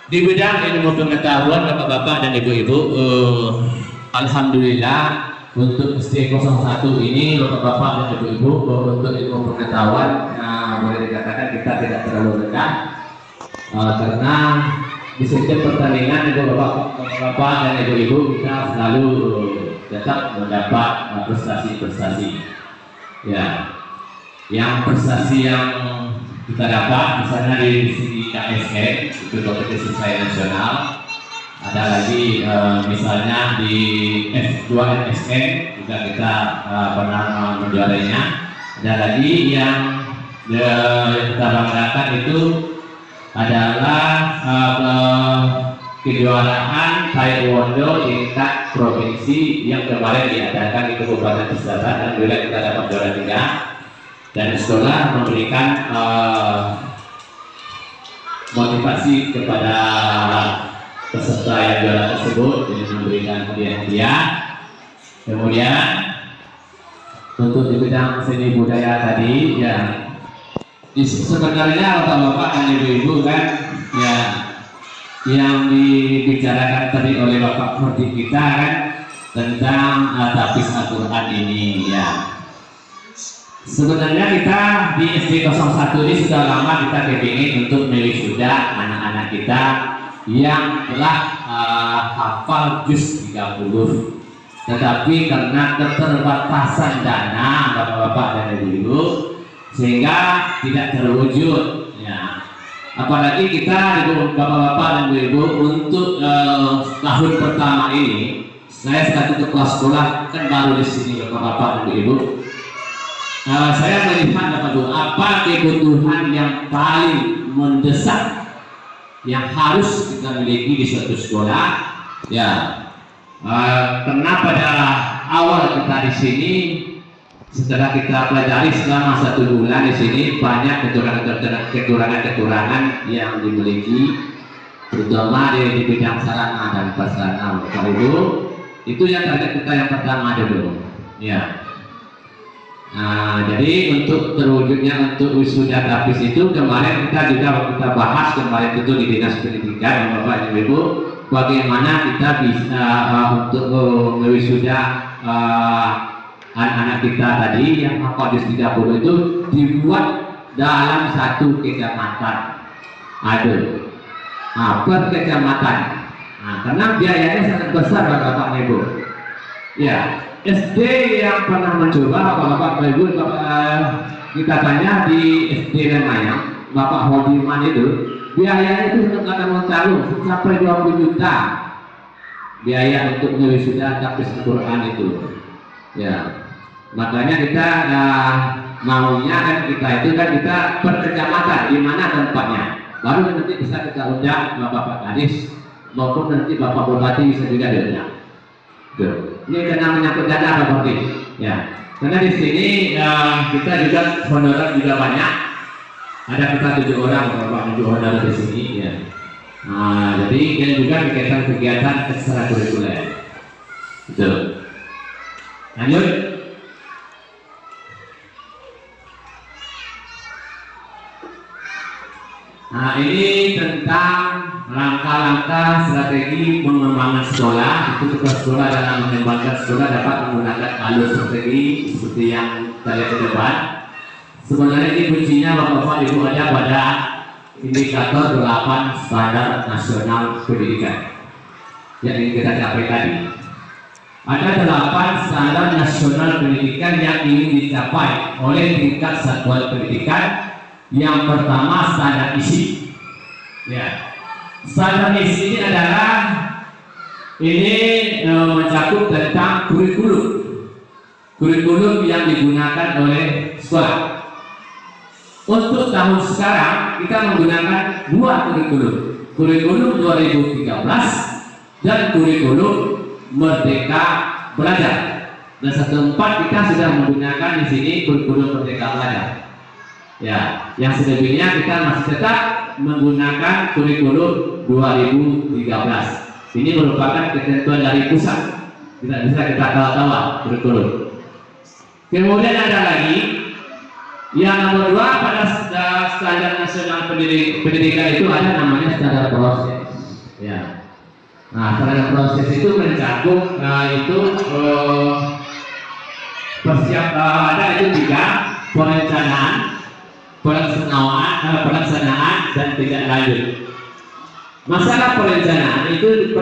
Di bidang ilmu pengetahuan, bapak-bapak dan ibu-ibu, alhamdulillah untuk SD 01 ini, bapak-bapak dan ibu-ibu, untuk ilmu pengetahuan boleh dikatakan kita tidak terlalu rendah, karena di setiap pertandingan bapak-bapak dan ibu-ibu kita selalu tetap mendapat prestasi-prestasi. Ya, yang prestasi yang kita dapat misalnya di sini KSN itu kompetisi saya nasional. Ada lagi misalnya di F2 SN juga kita pernah menjuarainya. Ada lagi yang kita banggakan itu adalah kejuaraan taekwondo tingkat provinsi yang kemarin diadakan di Kabupaten Selatan, dan juga kita dapat juara 3, dan sekolah memberikan motivasi kepada peserta yang juara tersebut dengan memberikan hadiah-hadiah. Kemudian untuk di bidang seni budaya tadi, ya, sebenarnya bapak-bapak dan ibu-ibu kan, ya, yang dibicarakan tadi oleh Bapak Murti kita kan tentang tapis Al-Quran ini, ya. Sebenarnya kita di SD 01 ini sudah lama kita kepingin untuk mewisuda anak-anak kita yang telah hafal juz 30, tetapi karena keterbatasan dana bapak-bapak dan ibu-ibu sehingga tidak terwujud, ya. Apalagi kita bapak-bapak dan ibu-ibu untuk tahun pertama ini, saya selaku kepala sekolah kan baru di sini bapak-bapak dan ibu-ibu. saya melihat apa kebutuhan yang paling mendesak yang harus kita miliki di suatu sekolah. Ya, karena pada awal kita di sini, setelah kita pelajari selama 1 bulan di sini, banyak kekurangan yang dimiliki, terutama di bidang sarana dan prasarana. Itu yang target kita yang pertama dulu. Ya. Nah, jadi untuk terwujudnya untuk wisuda grafis itu kemarin kita bahas kemarin itu di Dinas Pendidikan, Bapak Ibu, bagaimana kita bisa untuk wisuda anak-anak kita tadi yang Kodis 30 itu dibuat dalam satu kecamatan. Aduh, per kecamatan. Nah, karena biayanya sangat besar Bapak Ibu. Ya, SD yang pernah mencoba Bapak Ibu, kita tanya di SD Lemayang, Bapak Hodiman itu biayanya itu akan mencapai sampai 20 juta biaya untuk wisuda grafis Al-Quran itu. Ya, makanya kita maunya kan kita per kecamatan di mana tempatnya, baru nanti bisa kita undang Bapak Kadis maupun nanti Bapak Bupati bisa juga diundang. Ini karena menyangkut dana Bapak Kadis. Ya, karena di sini kita juga honorer juga banyak. Ada kita 7 orang Bapak 7 honorer di sini. Ya. Jadi dan juga kegiatan ekstrakurikuler. Betul. Lanjut. Nah, ini tentang langkah-langkah strategi pengembangan sekolah. Itu sekolah dalam mengembangkan sekolah dapat menggunakan alur strategi seperti yang kita lihat di depan. Sebenarnya ini kuncinya Bapak Ibu ada pada indikator 8 standar nasional pendidikan yang ingin kita capai tadi. Ada 8 standar nasional pendidikan yang ingin dicapai oleh tingkat satuan pendidikan. Yang pertama standar isi. Ya, standar isi ini adalah mencakup tentang kurikulum yang digunakan oleh sekolah. Untuk tahun sekarang kita menggunakan 2 kurikulum 2013 dan kurikulum Merdeka Belajar. Dan satu tempat kita sudah menggunakan di sini kurikulum Merdeka Belajar. Ya, yang selebihnya kita masih tetap menggunakan kurikulum 2013. Ini merupakan ketentuan dari pusat. Tidak bisa kita tawa-tawa kurikulum. Kemudian ada lagi yang nomor 2 pada standar nasional pendidikan itu ada namanya standar proses. Ya. Nah, standar proses itu mencakup ada itu 3 pelaksanaan dan tidak lanjut. Masalah perencanaan itu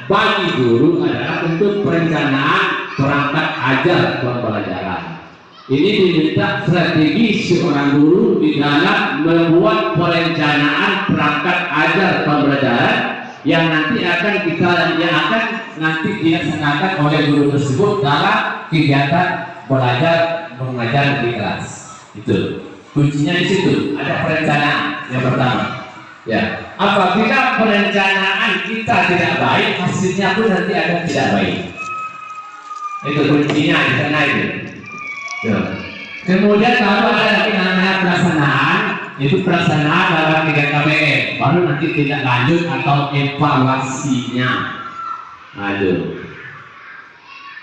bagi guru adalah untuk perencanaan perangkat ajar pembelajaran. Ini diminta strategi seorang guru di dalam membuat perencanaan perangkat ajar pembelajaran yang nanti akan dilaksanakan oleh guru tersebut dalam kegiatan belajar mengajar di kelas. Itu kuncinya di situ. Ada perencanaan yang pertama. Ya, apabila perencanaan kita tidak baik, hasilnya pun nanti akan tidak baik. Itu kuncinya di sana itu. Ya. Kemudian kalau ada lagi namanya pelaksanaan, itu pelaksanaan dalam 3 KPM, baru nanti tidak lanjut atau evaluasinya. Aduh.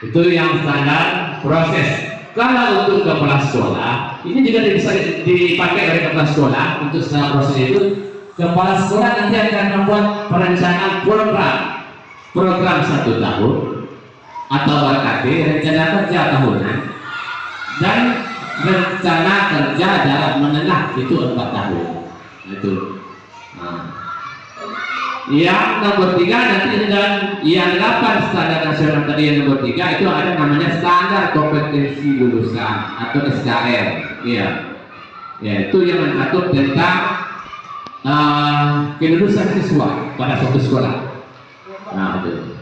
Itu yang standar proses. Kalau untuk kepala sekolah, ini juga bisa dipakai dari kepala sekolah untuk standar proses itu. Kepala sekolah nanti akan membuat perencanaan program 1 tahun atau BKT, rencana kerja tahunan, dan rencana kerja jarak menengah itu 4 tahun. Itu. Nah. Yang nomor 3 nanti dengan yang 8 standar nasional tadi yang nomor 3 itu ada namanya standar kompetensi lulusan atau SKL. Iya. Ya, itu yang mengatur tentang kelulusan siswa pada suatu sekolah. Nah, itu.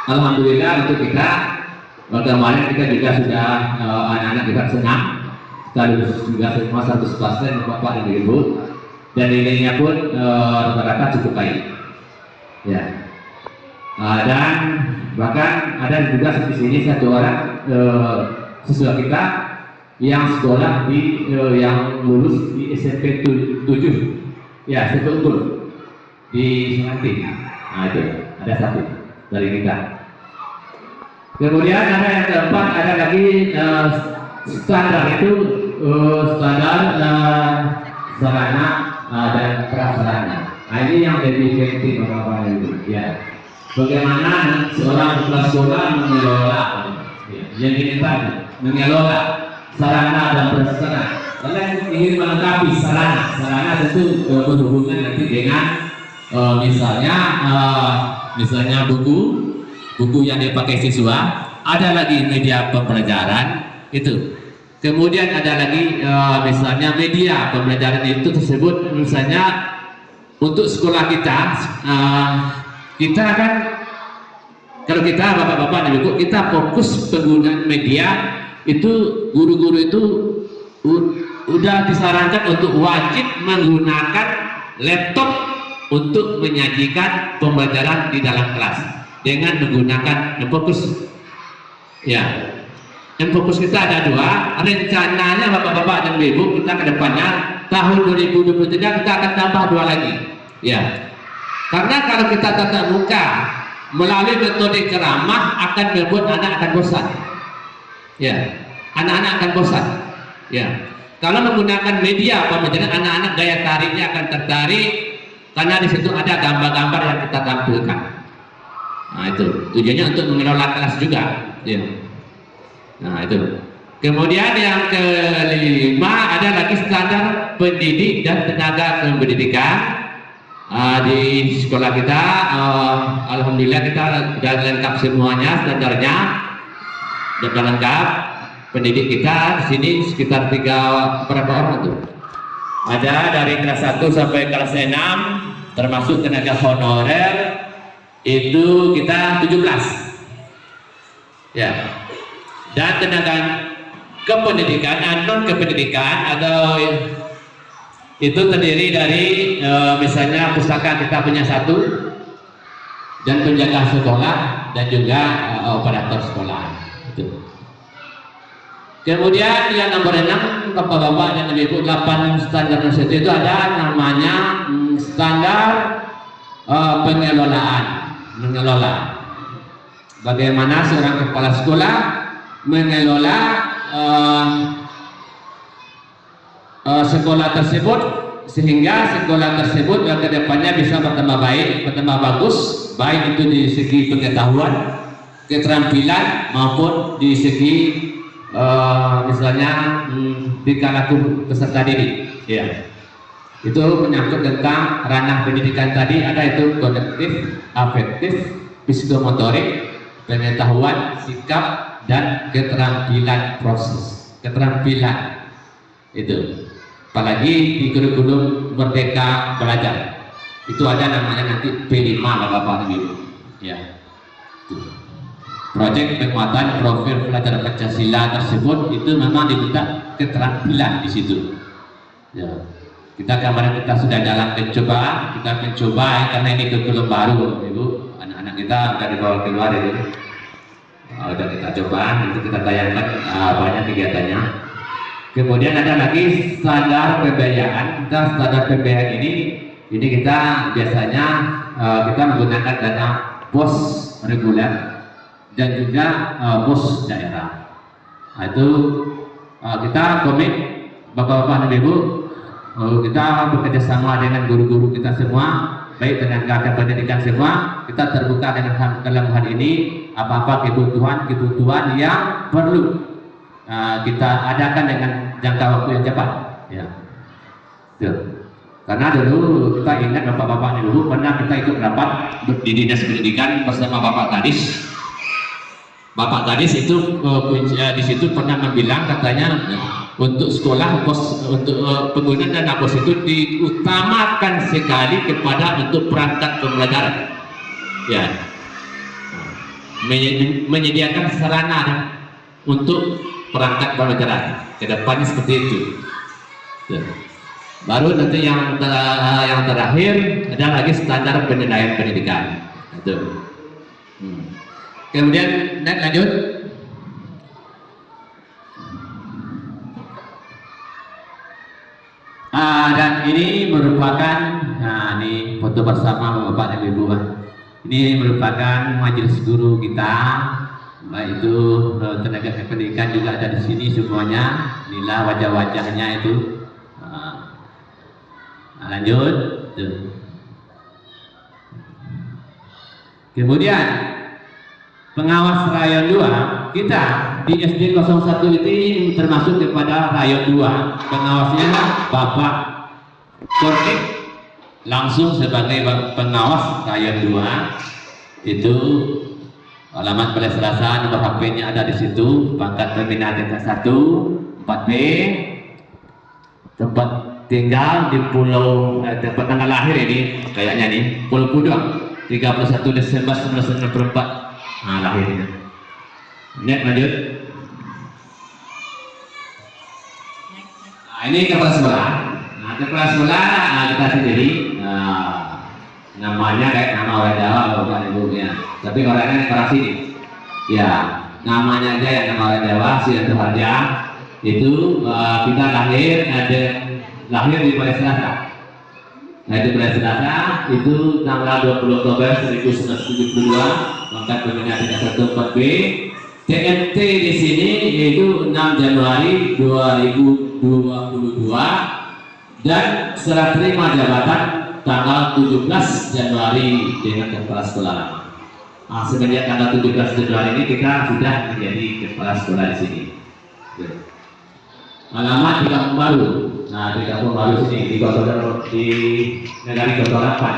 Alhamdulillah untuk kita Kemarin kita juga sudah anak-anak juga senang, sekaligus juga semua 100% Bapak dan Ibu, dan nilainya pun rata-rata cukup baik. Ya. Dan bahkan ada juga di sini satu orang siswa kita yang sekolah di yang lulus di SMP 7, ya SMP Unggul di Semanting. Nah itu ada satu dari kita. Kemudian ada yang keempat, ada lagi standar itu standar sarana dan prasarana. Nah ini yang lebih penting Bapak Ibu. Ya. Bagaimana seorang kepala sekolah mengelola, yang ini tadi, mengelola sarana dan prasarana. Kalian ingin melengkapi sarana tentu berhubungan nanti dengan misalnya buku yang dipakai siswa, ada lagi media pembelajaran itu. Kemudian ada lagi misalnya media pembelajaran itu tersebut, misalnya untuk sekolah kita. Kita kan, kalau kita bapak-bapak dan ibu, kita fokus penggunaan media itu, guru-guru itu udah disarankan untuk wajib menggunakan laptop untuk menyajikan pembelajaran di dalam kelas dengan menggunakan fokus. Ya, yang fokus kita ada dua. Rencananya bapak-bapak dan ibu, kita ke depannya tahun 2023 kita akan tambah 2 lagi. Ya. Karena kalau kita tatap muka melalui metode ceramah akan membuat anak akan bosan. Ya, anak-anak akan bosan. Ya, kalau menggunakan media pembelajaran, anak-anak daya tariknya akan tertarik karena di situ ada gambar-gambar yang kita tampilkan. Nah itu tujuannya untuk mengelola kelas juga. Ya. Nah itu. Kemudian yang kelima ada lagi standar pendidik dan tenaga kependidikan. Di sekolah kita, alhamdulillah kita sudah lengkap semuanya standarnya, sudah lengkap. Pendidik kita di sini sekitar berapa orang tuh? Ada dari kelas 1 sampai kelas 6, termasuk tenaga honorer itu kita 17. Ya. Dan tenaga kependidikan, non kependidikan atau itu terdiri dari misalnya pustaka kita punya 1, dan penjaga sekolah dan juga operator sekolah. Itu. Kemudian yang nomor 6 bapak-bapak dan ibu, 8 standar nasional itu ada namanya standar mengelola. Bagaimana seorang kepala sekolah mengelola sekolah tersebut sehingga sekolah tersebut ke depannya bisa bertambah baik, bertambah bagus, baik itu di segi pengetahuan, keterampilan maupun di segi misalnya tingkah peserta didik. Ya. Itu menyangkut tentang ranah pendidikan tadi, ada itu kognitif, afektif, psikomotorik, pengetahuan, sikap, dan keterampilan proses. Keterampilan itu. Apalagi di kurikulum Merdeka Belajar itu ada namanya nanti P5 Bapak Ibu. Ya. Proyek penguatan profil pelajar Pancasila tersebut itu memang diminta keterampilan di situ. Ya. Kita kemarin kita sudah dalam pencobaan, kita mencoba karena ini kurikulum baru Ibu. Anak-anak kita sudah dibawa keluar itu. Sudah kita coba, nanti kita tayangkan banyak kegiatannya. Kemudian ada lagi standar pembiayaan. Standar pembiayaan ini kita biasanya kita menggunakan dana pos reguler dan juga pos daerah. Nah, itu kita komit bapak-bapak dan ibu, kita bekerja sama dengan guru-guru kita semua, baik tenaga pendidikan semua. Kita terbuka dengan dalam hal ini apa-apa kebutuhan yang perlu kita adakan dengan jangka waktu yang cepat. Ya. Tuh. Karena dulu kita ingat bapak-bapak dulu pernah kita ikut rapat di dinas pendidikan bersama Bapak Kadis. Bapak Kadis itu di situ pernah bilang katanya untuk sekolah untuk penggunaan dana pos itu diutamakan sekali kepada untuk perangkat pembelajaran. Ya. menyediakan sarana untuk perangkat pembelajaran ke depannya seperti itu. Tuh. Baru nanti yang terakhir ada lagi standar penilaian pendidikan. Itu. Kemudian lanjut. Dan ini merupakan, ini foto bersama Bapak dan Ibu. Ini merupakan majelis guru kita, baik itu tenaga pendidikan juga ada di sini semuanya. Inilah wajah-wajahnya itu. Lanjut. Kemudian pengawas rayon 2 kita di SD 01 ini termasuk kepada rayon 2. Pengawasnya Bapak Kordik langsung sebagai pengawas rayon 2. Itu alamat Balai Selasa, nomor HP-nya ada di situ, pangkat pembina tingkat 1 4B, tempat tinggal di Pulau tempat tanggal lahir ini kayaknya nih Pulau Kudang 31 Desember 1994 lahirnya. Next, lanjut. Ini kepala sekolah. Kepala sekolah kita sendiri namanya kayak nama orang Jawa Bapak Ibu ya. Tapi orangnya orang sini. Ya, namanya aja yang nama orang Jawa Sianto Harja. Itu kita lahir di Balai Selasa. Nah, di Balai Selasa itu tanggal 20 Oktober 1972, pangkat pembina tingkat 1 4B. TMT di sini yaitu 6 Januari 2022 dan serah terima jabatan tanggal 17 Januari dengan kepala sekolah. Semenjak tanggal 17 Januari ini kita sudah menjadi kepala sekolah di sini. Alamat di Kampung Baru. Nah, di Kampung Baru sini di Negari Kotorapan.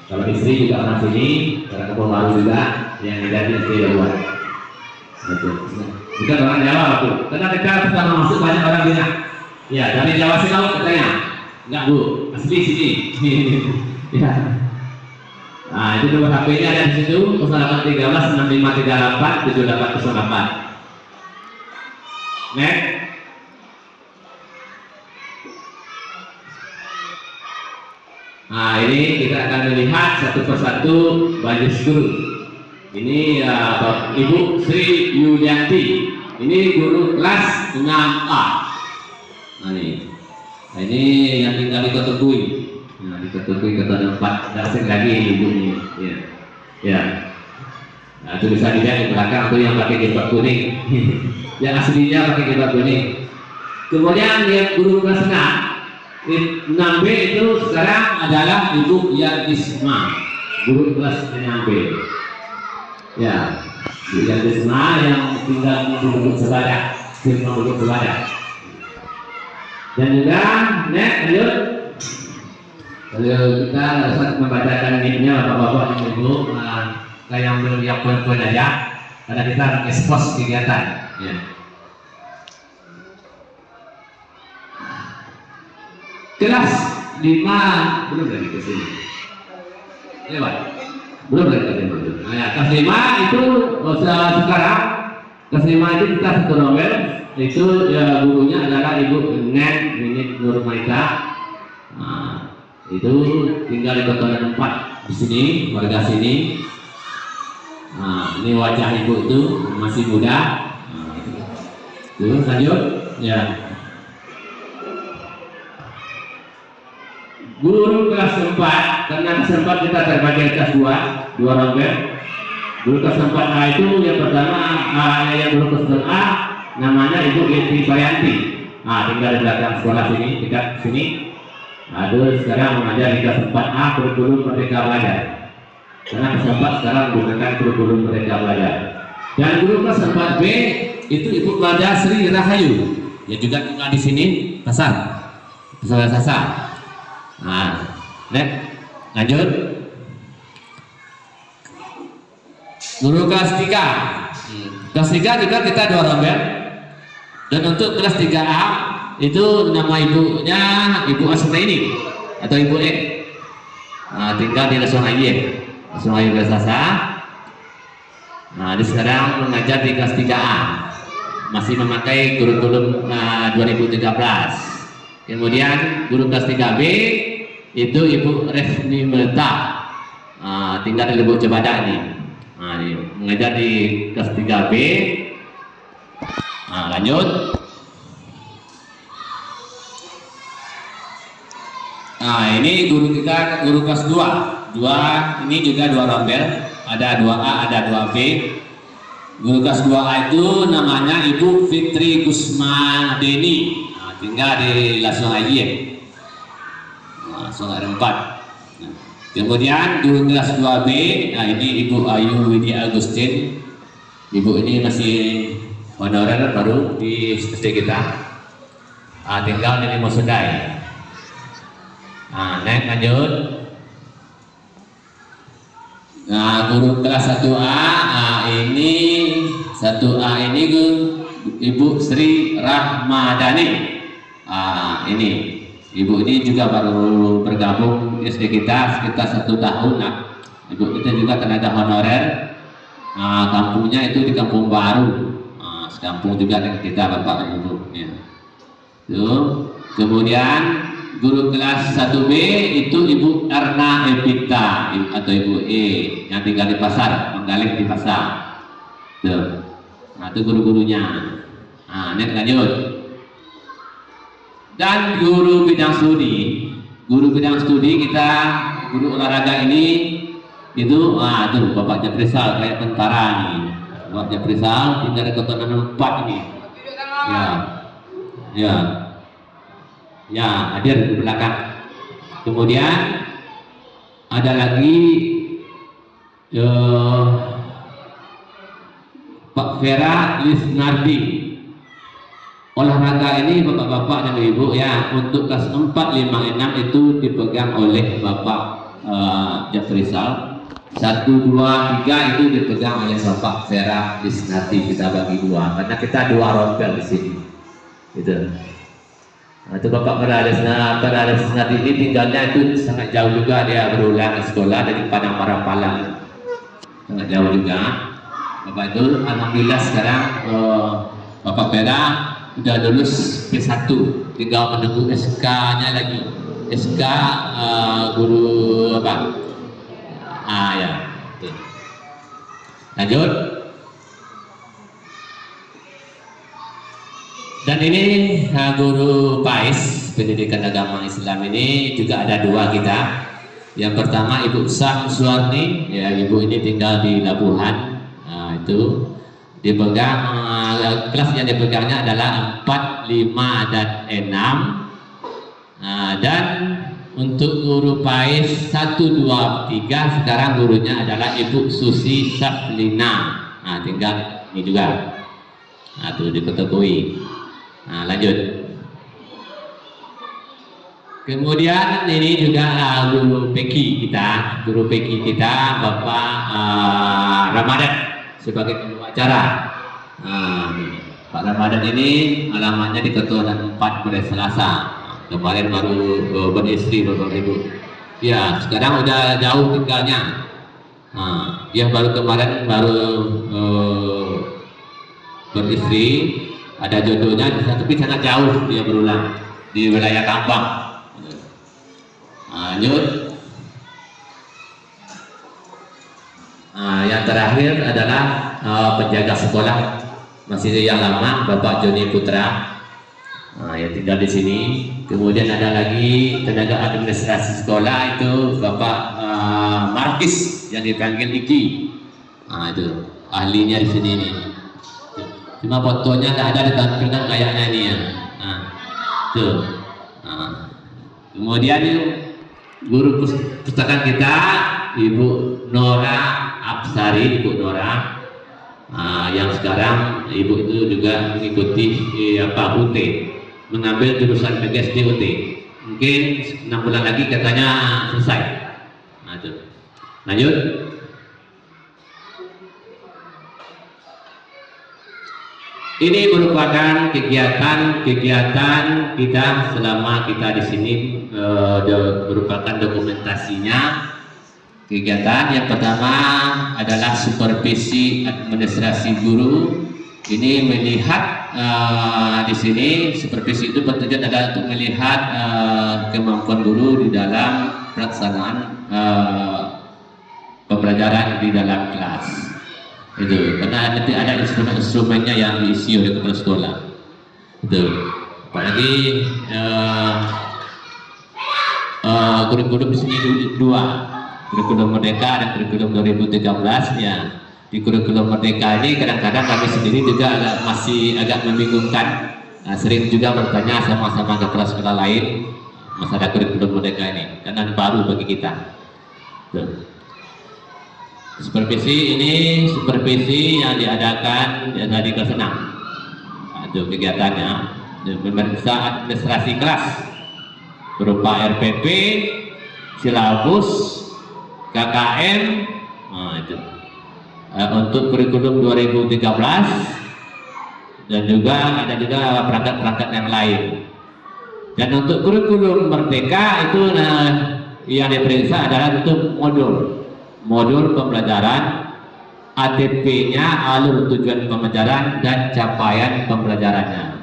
Kalau istri juga orang sini, orang Kampung Baru juga yang menjadi istri luar. Bukan orang Jawa tuh. Karena kita pertama masuk banyak orang bilang, ya dari Jawa sih laut katanya. Enggak Bu, asli sini. Ya. Nah, itu nomor HP-nya ada di situ 0813 6538 7808. Next. Nah, ini kita akan melihat satu persatu majelis guru. Ini Ibu Sri Yulianti. Ini guru kelas 6A. Nah, ini yang tinggal di Kotukui. Nah, di Kotukui kota 4 dasar lagi ibu ini. Ya. Ya. Nah, itu bisa dilihat di belakang tuh yang pakai jilbab kuning. Yang aslinya pakai jilbab kuning. Kemudian yang guru kelas 6B itu sekarang adalah Ibu Yadisma, guru kelas 6B. Ya, Ibu Yadisma yang tinggal di Bukit Sebadak, di Bukit Sebadak. Dan juga, lanjut. Kalau kita saat membacakan nicknya bapak-bapak dan ibu, kayak yang belum yang poin-poin aja, karena kita ekspos kegiatan. Ya. Kelas 5 belum lagi ke sini. Lewat. Belum lagi ke sini. Nah, ya, kelas 5 itu sekarang kelas 5 itu kita satu rombel. Itu ya, gurunya adalah Ibu Nen Minit Nurmaita. Nah, itu tinggal di Kota 4 di sini, warga sini. Nah, ini wajah ibu itu masih muda. Nah, lanjut. Ya. Guru kelas 4, karena kelas 4 kita terbagi kelas 2 rombel. Guru kelas 4A itu yang pertama, yang guru kelas 4A namanya Ibu Yenti Bayanti. Nah, tinggal di belakang sekolah sini, dekat sini. Aduh, sekarang mengajar di kelas 4A kurikulum Merdeka Belajar. Karena kelas 4 sekarang menggunakan kurikulum Merdeka Belajar. Dan guru kelas 4B itu Ibu Keluarga Sri Rahayu, yang juga tinggal di sini, Pasar. Nah, lanjut. Guru kelas 3. Kelas 3 juga kita 2 rombel. Dan untuk kelas 3A itu nama ibunya Ibu Asmaini atau Ibu E. Nah, tinggal di Lesong Aye. Langsung aja kelas sasa. Nah, dia sekarang mengajar di kelas 3A, masih memakai kurikulum 2013. Kemudian guru kelas 3B itu Ibu Resmi Melta, tinggal di Lubuk Cebadak nih. Nah, dia mengajar di kelas 3B. Nah, lanjut. Nah, ini guru kita, guru kelas 2. Ini juga 2 rombel, ada 2A, ada 2B. Guru kelas 2A itu namanya Ibu Fitri Gusmadeni. Nah, tinggal di Lasung Aji, Langsung ada 4. Nah, kemudian guru kelas 2B, nah ini Ibu Ayu Widi Agustin. Ibu ini masih honorer baru di SD kita. Tinggal di Limosudai. Nah, naik lanjut. Nah, guru kelas 1A, ini 1A ini Ibu Sri Rahmadani. Ini Ibu ini juga baru bergabung SD kita sekitar 1 tahun. Nah, Ibu kita juga tenaga honorer. Kampungnya itu di Kampung Baru. Sekampung juga dengan kita Bapak dan Ibu. Ya. Tuh. Kemudian guru kelas 1B itu Ibu Erna Evita atau Ibu E yang tinggal di pasar, menggalih di pasar. Tuh. Nah, itu guru-gurunya. Nah, ini lanjut. Dan guru bidang studi kita, guru olahraga ini itu, tuh Bapak Japrisal kayak tentara nih. Bapak Japrisal tinggal di keturunan 4 ini. Ya, hadir di belakang. Kemudian ada lagi Pak Vera Lisnardi. Olahraga ini Bapak-bapak dan Ibu ya, untuk kelas 4, 5, 6 itu dipegang oleh Bapak Japrisal. 1, 2, 3 itu dipegang oleh Bapak Vera Lisnardi. Kita bagi 2 karena kita 2 rombel di sini. Gitu. Nah, itu Bapak Perades Nadi ini tinggalnya itu sangat jauh juga, dia berulang ke sekolah dari Padang Parapalang, sangat jauh juga. Bapak itu alhamdulillah sekarang Bapak Pera sudah lulus P1, tinggal menunggu SK-nya lagi, SK guru apa? Ya. Lanjut. Dan ini guru PAIS, pendidikan agama Islam ini juga ada 2 kita. Yang pertama Ibu Sam Suwarni, ya Ibu ini tinggal di Labuhan. Nah, itu dipegang kelas yang dipegangnya adalah 4, 5 dan 6. Dan untuk guru PAIS 1, 2, 3 sekarang gurunya adalah Ibu Susi Saflina. Nah, tinggal ini juga. Nah, itu diketahui. Nah, lanjut. Kemudian ini juga guru PK kita, Bapak Ramadan sebagai pembawa acara. Pak Ramadan ini alamatnya di Keturunan 4 pada Selasa. Kemarin baru beristri Bapak Ibu. Ya, sekarang udah jauh tinggalnya. Dia baru kemarin beristri. Ada jodohnya, tapi sangat jauh dia berulang di wilayah Kampang. Lanjut. Yang terakhir adalah penjaga sekolah masih yang lama, Bapak Joni Putra, yang tinggal di sini. Kemudian ada lagi tenaga administrasi sekolah itu Bapak Markis yang dipanggil Iki. Itu ahlinya di sini nih. Cuma fotonya nggak ada ditampilkan kayaknya ini ya. Tuh. Kemudian guru pustakaan kita Ibu Nora Absari, Ibu Nora, yang sekarang Ibu itu juga mengikuti UT, mengambil jurusan PGSD UT. Mungkin 6 bulan lagi katanya selesai. Tuh. Lanjut. Ini merupakan kegiatan kita selama kita di sini, merupakan dokumentasinya kegiatan. Yang pertama adalah supervisi administrasi guru. Ini melihat di sini supervisi itu bertujuan adalah untuk melihat kemampuan guru di dalam pelaksanaan pembelajaran di dalam kelas. Itu karena nanti ada instrumen-instrumennya yang diisi oleh kepala sekolah. Itu apalagi kurikulum di sini dua, kurikulum Merdeka dan kurikulum 2013 ya. Di kurikulum Merdeka ini kadang-kadang kami sendiri juga masih agak membingungkan. Sering juga bertanya sama-sama ke kelas-kelas lain masalah kurikulum Merdeka ini karena baru bagi kita. Tuh. Supervisi ini supervisi yang diadakan di kelas 6. Itu kegiatannya. Memeriksa administrasi kelas berupa RPP, silabus, KKM, itu. Untuk kurikulum 2013 dan juga ada juga perangkat-perangkat yang lain. Dan untuk kurikulum Merdeka itu yang diperiksa adalah untuk modul pembelajaran, ATP-nya, alur tujuan pembelajaran dan capaian pembelajarannya.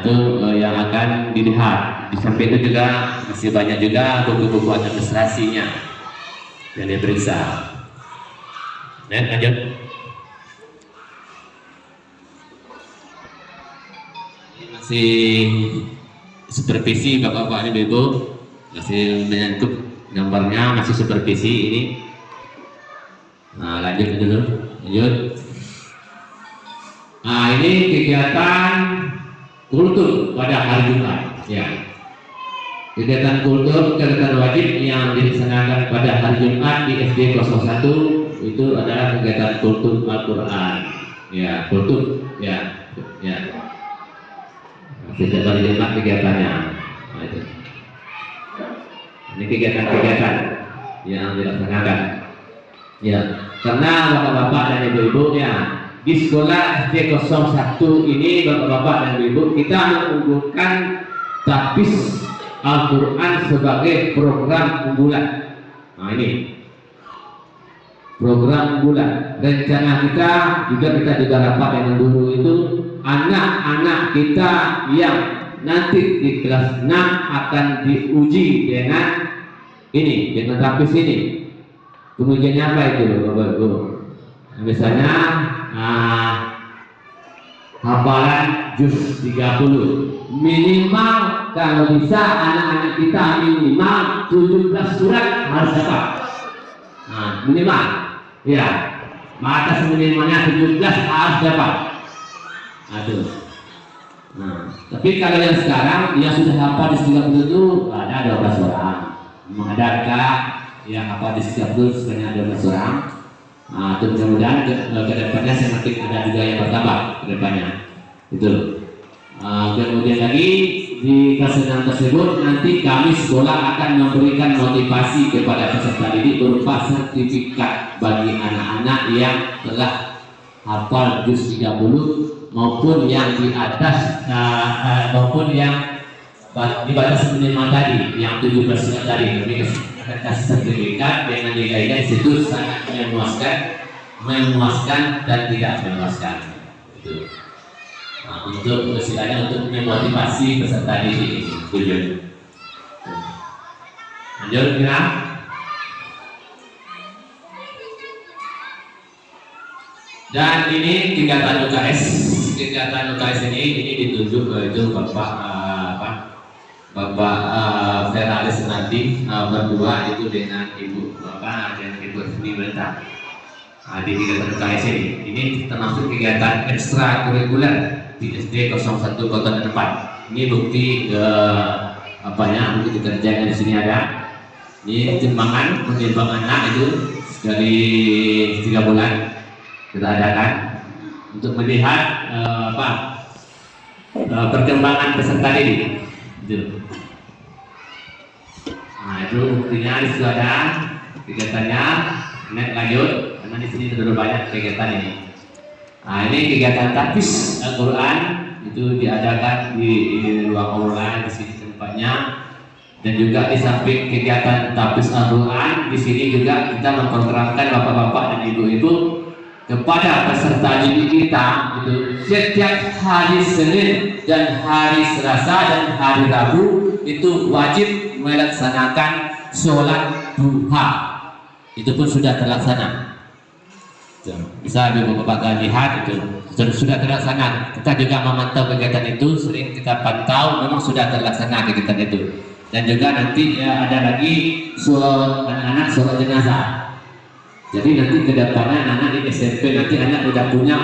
Itu yang akan dilihat. Di samping itu juga masih banyak juga buku-buku administrasinya yang diperiksa. Lanjut. Ini masih supervisi bapak-bapak ini ibu, masih menyentuh gambarnya, masih supervisi ini. Nah, lanjut dulu, lanjut. Nah, ini kegiatan kultur pada hari Jumat, ya. Kegiatan kultur, kegiatan wajib yang dilaksanakan pada hari Jumat di SD 01 itu adalah kegiatan kultur Al-Quran, ya, kultur, ya. Sejak hari Jumat kegiatannya. Nah, itu. Ini kegiatan-kegiatan yang dilaksanakan, ya. Karena bapak-bapak dan ibu-ibu ya di sekolah SD 01 ini bapak-bapak dan ibu kita mengunggulkan tapis Al-Quran sebagai program unggulan. Nah ini program unggulan. Rencana kita juga rapat dengan guru itu anak-anak kita yang nanti di kelas 6 akan diuji dengan ini, dengan tapis ini. Pengujiannya apa itu Bapak Ibu? Misalnya hafalan juz 30 minimal, kalau bisa anak-anak kita minimal 17 surat harus dapat. Minimal ya, batas minimalnya 17 harus dapat. Aduh. Tapi kalau yang sekarang yang sudah hafal di 30 itu ada 12 orang. Mengadakan yang hafal di 30 sebanyak 12 orang. Mudah-mudahan ke depannya semakin ada juga yang bertambah ke depannya. Itu. Kemudian lagi di kelas 6 tersebut nanti kami sekolah akan memberikan motivasi kepada peserta didik berupa sertifikat bagi anak-anak yang telah hafal juz 30 maupun yang di atas maupun yang di batas minimal tadi yang 17 surat tadi. Kami akan kasih sertifikat dengan nilai situ sangat memuaskan dan tidak memuaskan. Itu. Untuk istilahnya untuk memotivasi peserta didik tujuan. Lanjut kira. Dan ini kegiatan UKS. Kegiatan UKS ini ditunjuk itu Bapak Feralis nanti berdua itu dengan Ibu Bapak dan Ibu Seni Bentang. Di kegiatan UKS ini termasuk kegiatan ekstrakurikuler di SD 01 Kota Depan. Ini bukti bukti kerjanya di sini ada. Ini menimbang anak itu dari 3 bulan kita adakan untuk melihat perkembangan peserta didik. Itu. Nah itu buktinya di situ ada kegiatannya. Naik lanjut karena di sini terlalu banyak kegiatan ini. Nah ini kegiatan tapis Al-Quran itu diadakan di ruang aula di sini tempatnya. Dan juga di samping kegiatan tahfiz Al-Quran, di sini juga kita memprogramkan bapak-bapak dan ibu-ibu kepada peserta didik kita itu setiap hari Senin dan hari Selasa dan hari Rabu itu wajib melaksanakan sholat duha. Itu pun sudah terlaksana. Bisa bapak-bapak lihat itu sudah terlaksana. Kita juga memantau kegiatan itu, sering kita pantau, memang sudah terlaksana kegiatan itu. Dan juga nanti ya, ada lagi anak-anak sholat jenazah. Jadi nanti ke depannya anak di SMP nanti anak sudah punya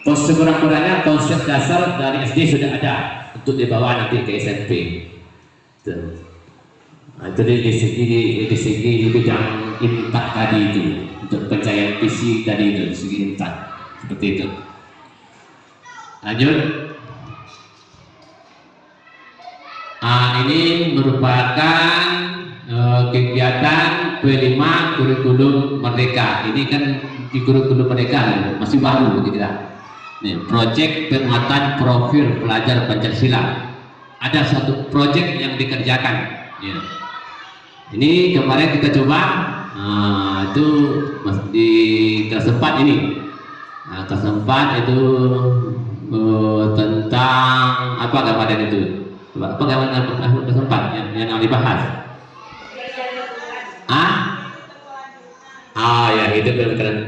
sekurang-kurangnya konsep dasar dari SD sudah ada untuk dibawa nanti ke SMP. Nah, itu di segi bidang intak tadi itu untuk pencahayaan visi tadi itu di segi intak seperti itu. Lanjut. Ini merupakan kegiatan P5 kurikulum Merdeka. Ini kan di kurikulum Merdeka masih baru kita. Nih, proyek penguatan profil pelajar Pancasila. Ada satu proyek yang dikerjakan. Ya. Ini kemarin kita coba, itu di kelas 4 ini. Kelas 4 itu tentang apa kemarin itu? Apa kelas 4 yang dibahas? Ya itu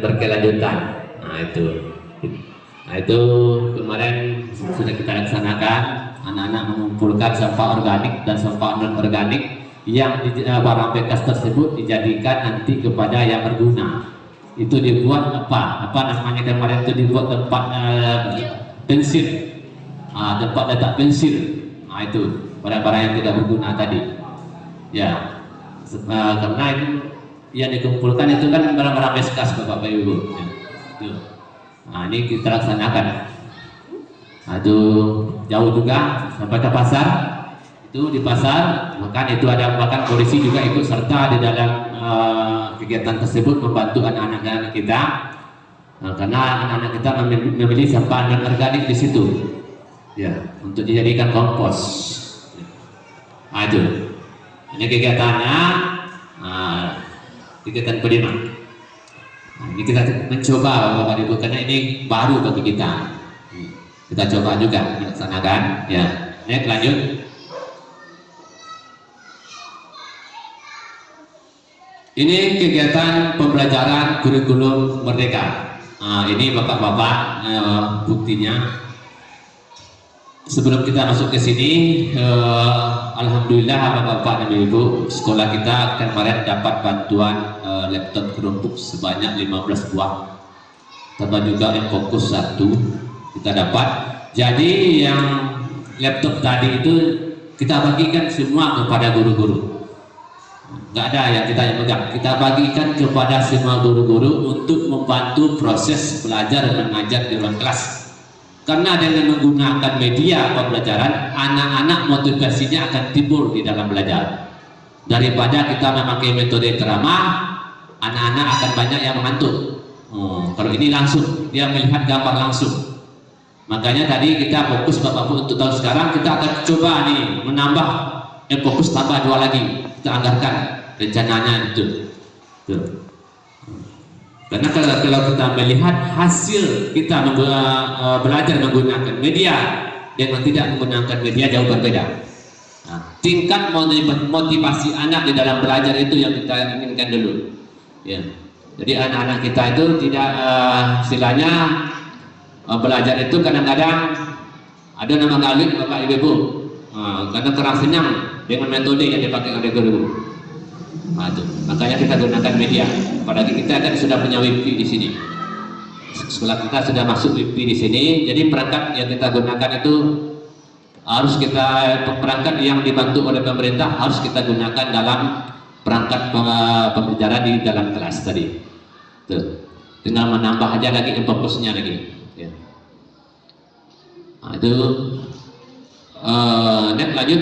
berkelanjutan. Nah itu kemarin sudah kita laksanakan. Anak-anak mengumpulkan sampah organik dan sampah non organik yang barang bekas tersebut dijadikan nanti kepada yang berguna. Itu dibuat apa namanya kemarin itu dibuat tempat pensil, tempat letak pensil. Nah itu barang-barang yang tidak berguna tadi. Ya, karena itu yang dikumpulkan itu kan barang-barang bekas Bapak Ibu. Ya. Nah ini kita laksanakan. Nah, itu jauh juga sampai ke pasar. Itu di pasar, bahkan itu ada bahkan polisi juga ikut serta di dalam kegiatan tersebut membantu anak-anak kita. Karena anak-anak kita memilih sampah non organik di situ. Ya, untuk dijadikan kompos. Nah, itu. Ini kegiatannya. Kegiatan kelima. Nah, ini kita mencoba Bapak Ibu karena ini baru bagi kita. Kita coba juga dilaksanakan. Ya, next lanjut. Ini kegiatan pembelajaran kurikulum Merdeka. Nah, ini bapak-bapak buktinya. Sebelum kita masuk ke sini, alhamdulillah bapak-bapak dan ibu, sekolah kita kemarin dapat bantuan laptop Chromebook sebanyak 15 buah. Tambah juga yang fokus 1 kita dapat. Jadi yang laptop tadi itu kita bagikan semua kepada guru-guru. Nggak ada yang kita pegang. Kita bagikan kepada semua guru-guru untuk membantu proses belajar dan mengajar di ruang kelas. Karena dengan menggunakan media pembelajaran, anak-anak motivasinya akan timbul di dalam belajar. Daripada kita memakai metode ceramah, anak-anak akan banyak yang mengantuk. Kalau ini langsung, dia melihat gambar langsung. Makanya tadi kita fokus Bapak-Ibu untuk tahun sekarang, kita akan coba nih menambah fokus tambah 2 lagi. Kita anggarkan rencananya itu. Tuh. Karena kalau kita melihat hasil kita belajar menggunakan media dengan tidak menggunakan media jauh berbeda. Nah, tingkat motivasi anak di dalam belajar itu yang kita inginkan dulu. Ya. Jadi anak-anak kita itu tidak istilahnya belajar itu kadang-kadang ada nama galak Bapak Ibu, karena kurang senang dengan metode yang dipakai oleh guru. Nah, makanya kita gunakan media. Apalagi kita kan sudah punya WiFi di sini. Sekolah kita sudah masuk WiFi di sini. Jadi perangkat yang kita gunakan itu harus perangkat yang dibantu oleh pemerintah harus kita gunakan dalam perangkat pembelajaran di dalam kelas tadi. Tuh. Tinggal menambah aja lagi fokusnya lagi. Ya. Nah, itu lanjut.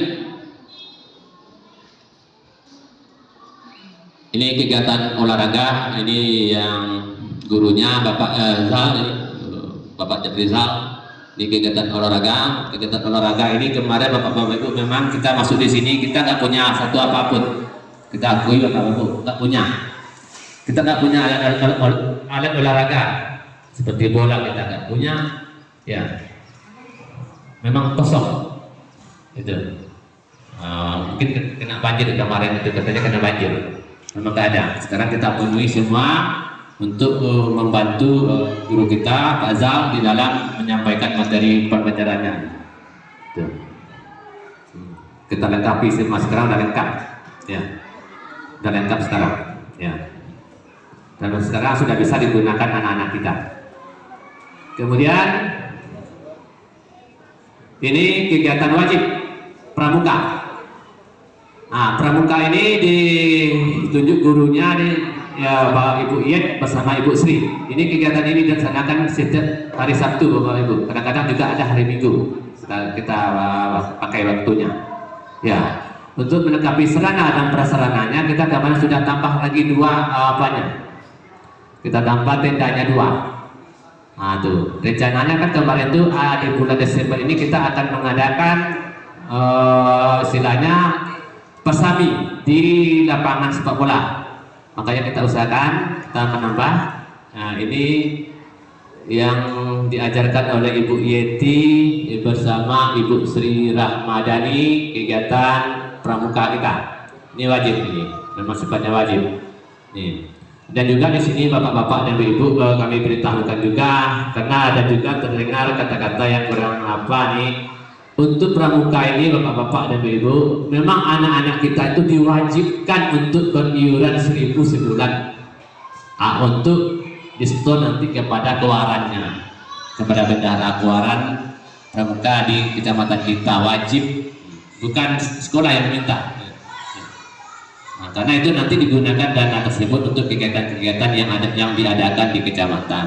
Ini kegiatan olahraga, ini yang gurunya Bapak Zal, Bapak Rizal. di kegiatan olahraga. Kegiatan olahraga ini kemarin Bapak-Bapak Ibu memang kita masuk di sini kita nggak punya satu apapun. Kita akui Bapak-Bapak Ibu nggak punya. Kita nggak punya alat olahraga seperti bola kita nggak punya. Ya, memang kosong. Itu mungkin kena banjir kemarin itu katanya kena banjir. Memang nggak ada. Sekarang kita penuhi semua untuk membantu guru kita Pak Zal di dalam menyampaikan materi pembelajarannya. Tuh. Kita lengkapi semua sekarang udah lengkap, ya, udah lengkap sekarang, ya. Dan sekarang sudah bisa digunakan anak-anak kita. Kemudian ini kegiatan wajib pramuka. Nah, pramuka ini ditunjuk gurunya nih. Ya, Pak Ibu Iyet bersama Ibu Sri. Ini kegiatan ini dilaksanakan setiap hari Sabtu Bapak Ibu. Kadang-kadang juga ada hari Minggu. Kita pakai waktunya. Ya, untuk melengkapi sarana dan prasarananya kita kemarin sudah tambah lagi dua Kita tambah tendanya 2. Nah, tuh. Rencananya kan kemarin tuh di bulan Desember ini kita akan mengadakan istilahnya persami di lapangan sepak bola. Makanya kita usahakan kita menambah. Nah, ini yang diajarkan oleh Ibu Yeti bersama Ibu Sri Rahmadani, kegiatan pramuka kita. Ini wajib, ini memang sifatnya wajib. Nih. Dan juga di sini bapak-bapak dan ibu kami beritahukan juga, karena ada juga terdengar kata-kata yang kurang apa nih. Untuk pramuka ini bapak-bapak dan ibu, memang anak-anak kita itu diwajibkan untuk beriuran 1.000 sebulan. Untuk disetor nanti kepada keluarannya, kepada bendahara keluaran pramuka di kecamatan kita, wajib, bukan sekolah yang minta. Nah, karena itu nanti digunakan dana tersebut untuk kegiatan-kegiatan yang diadakan di kecamatan,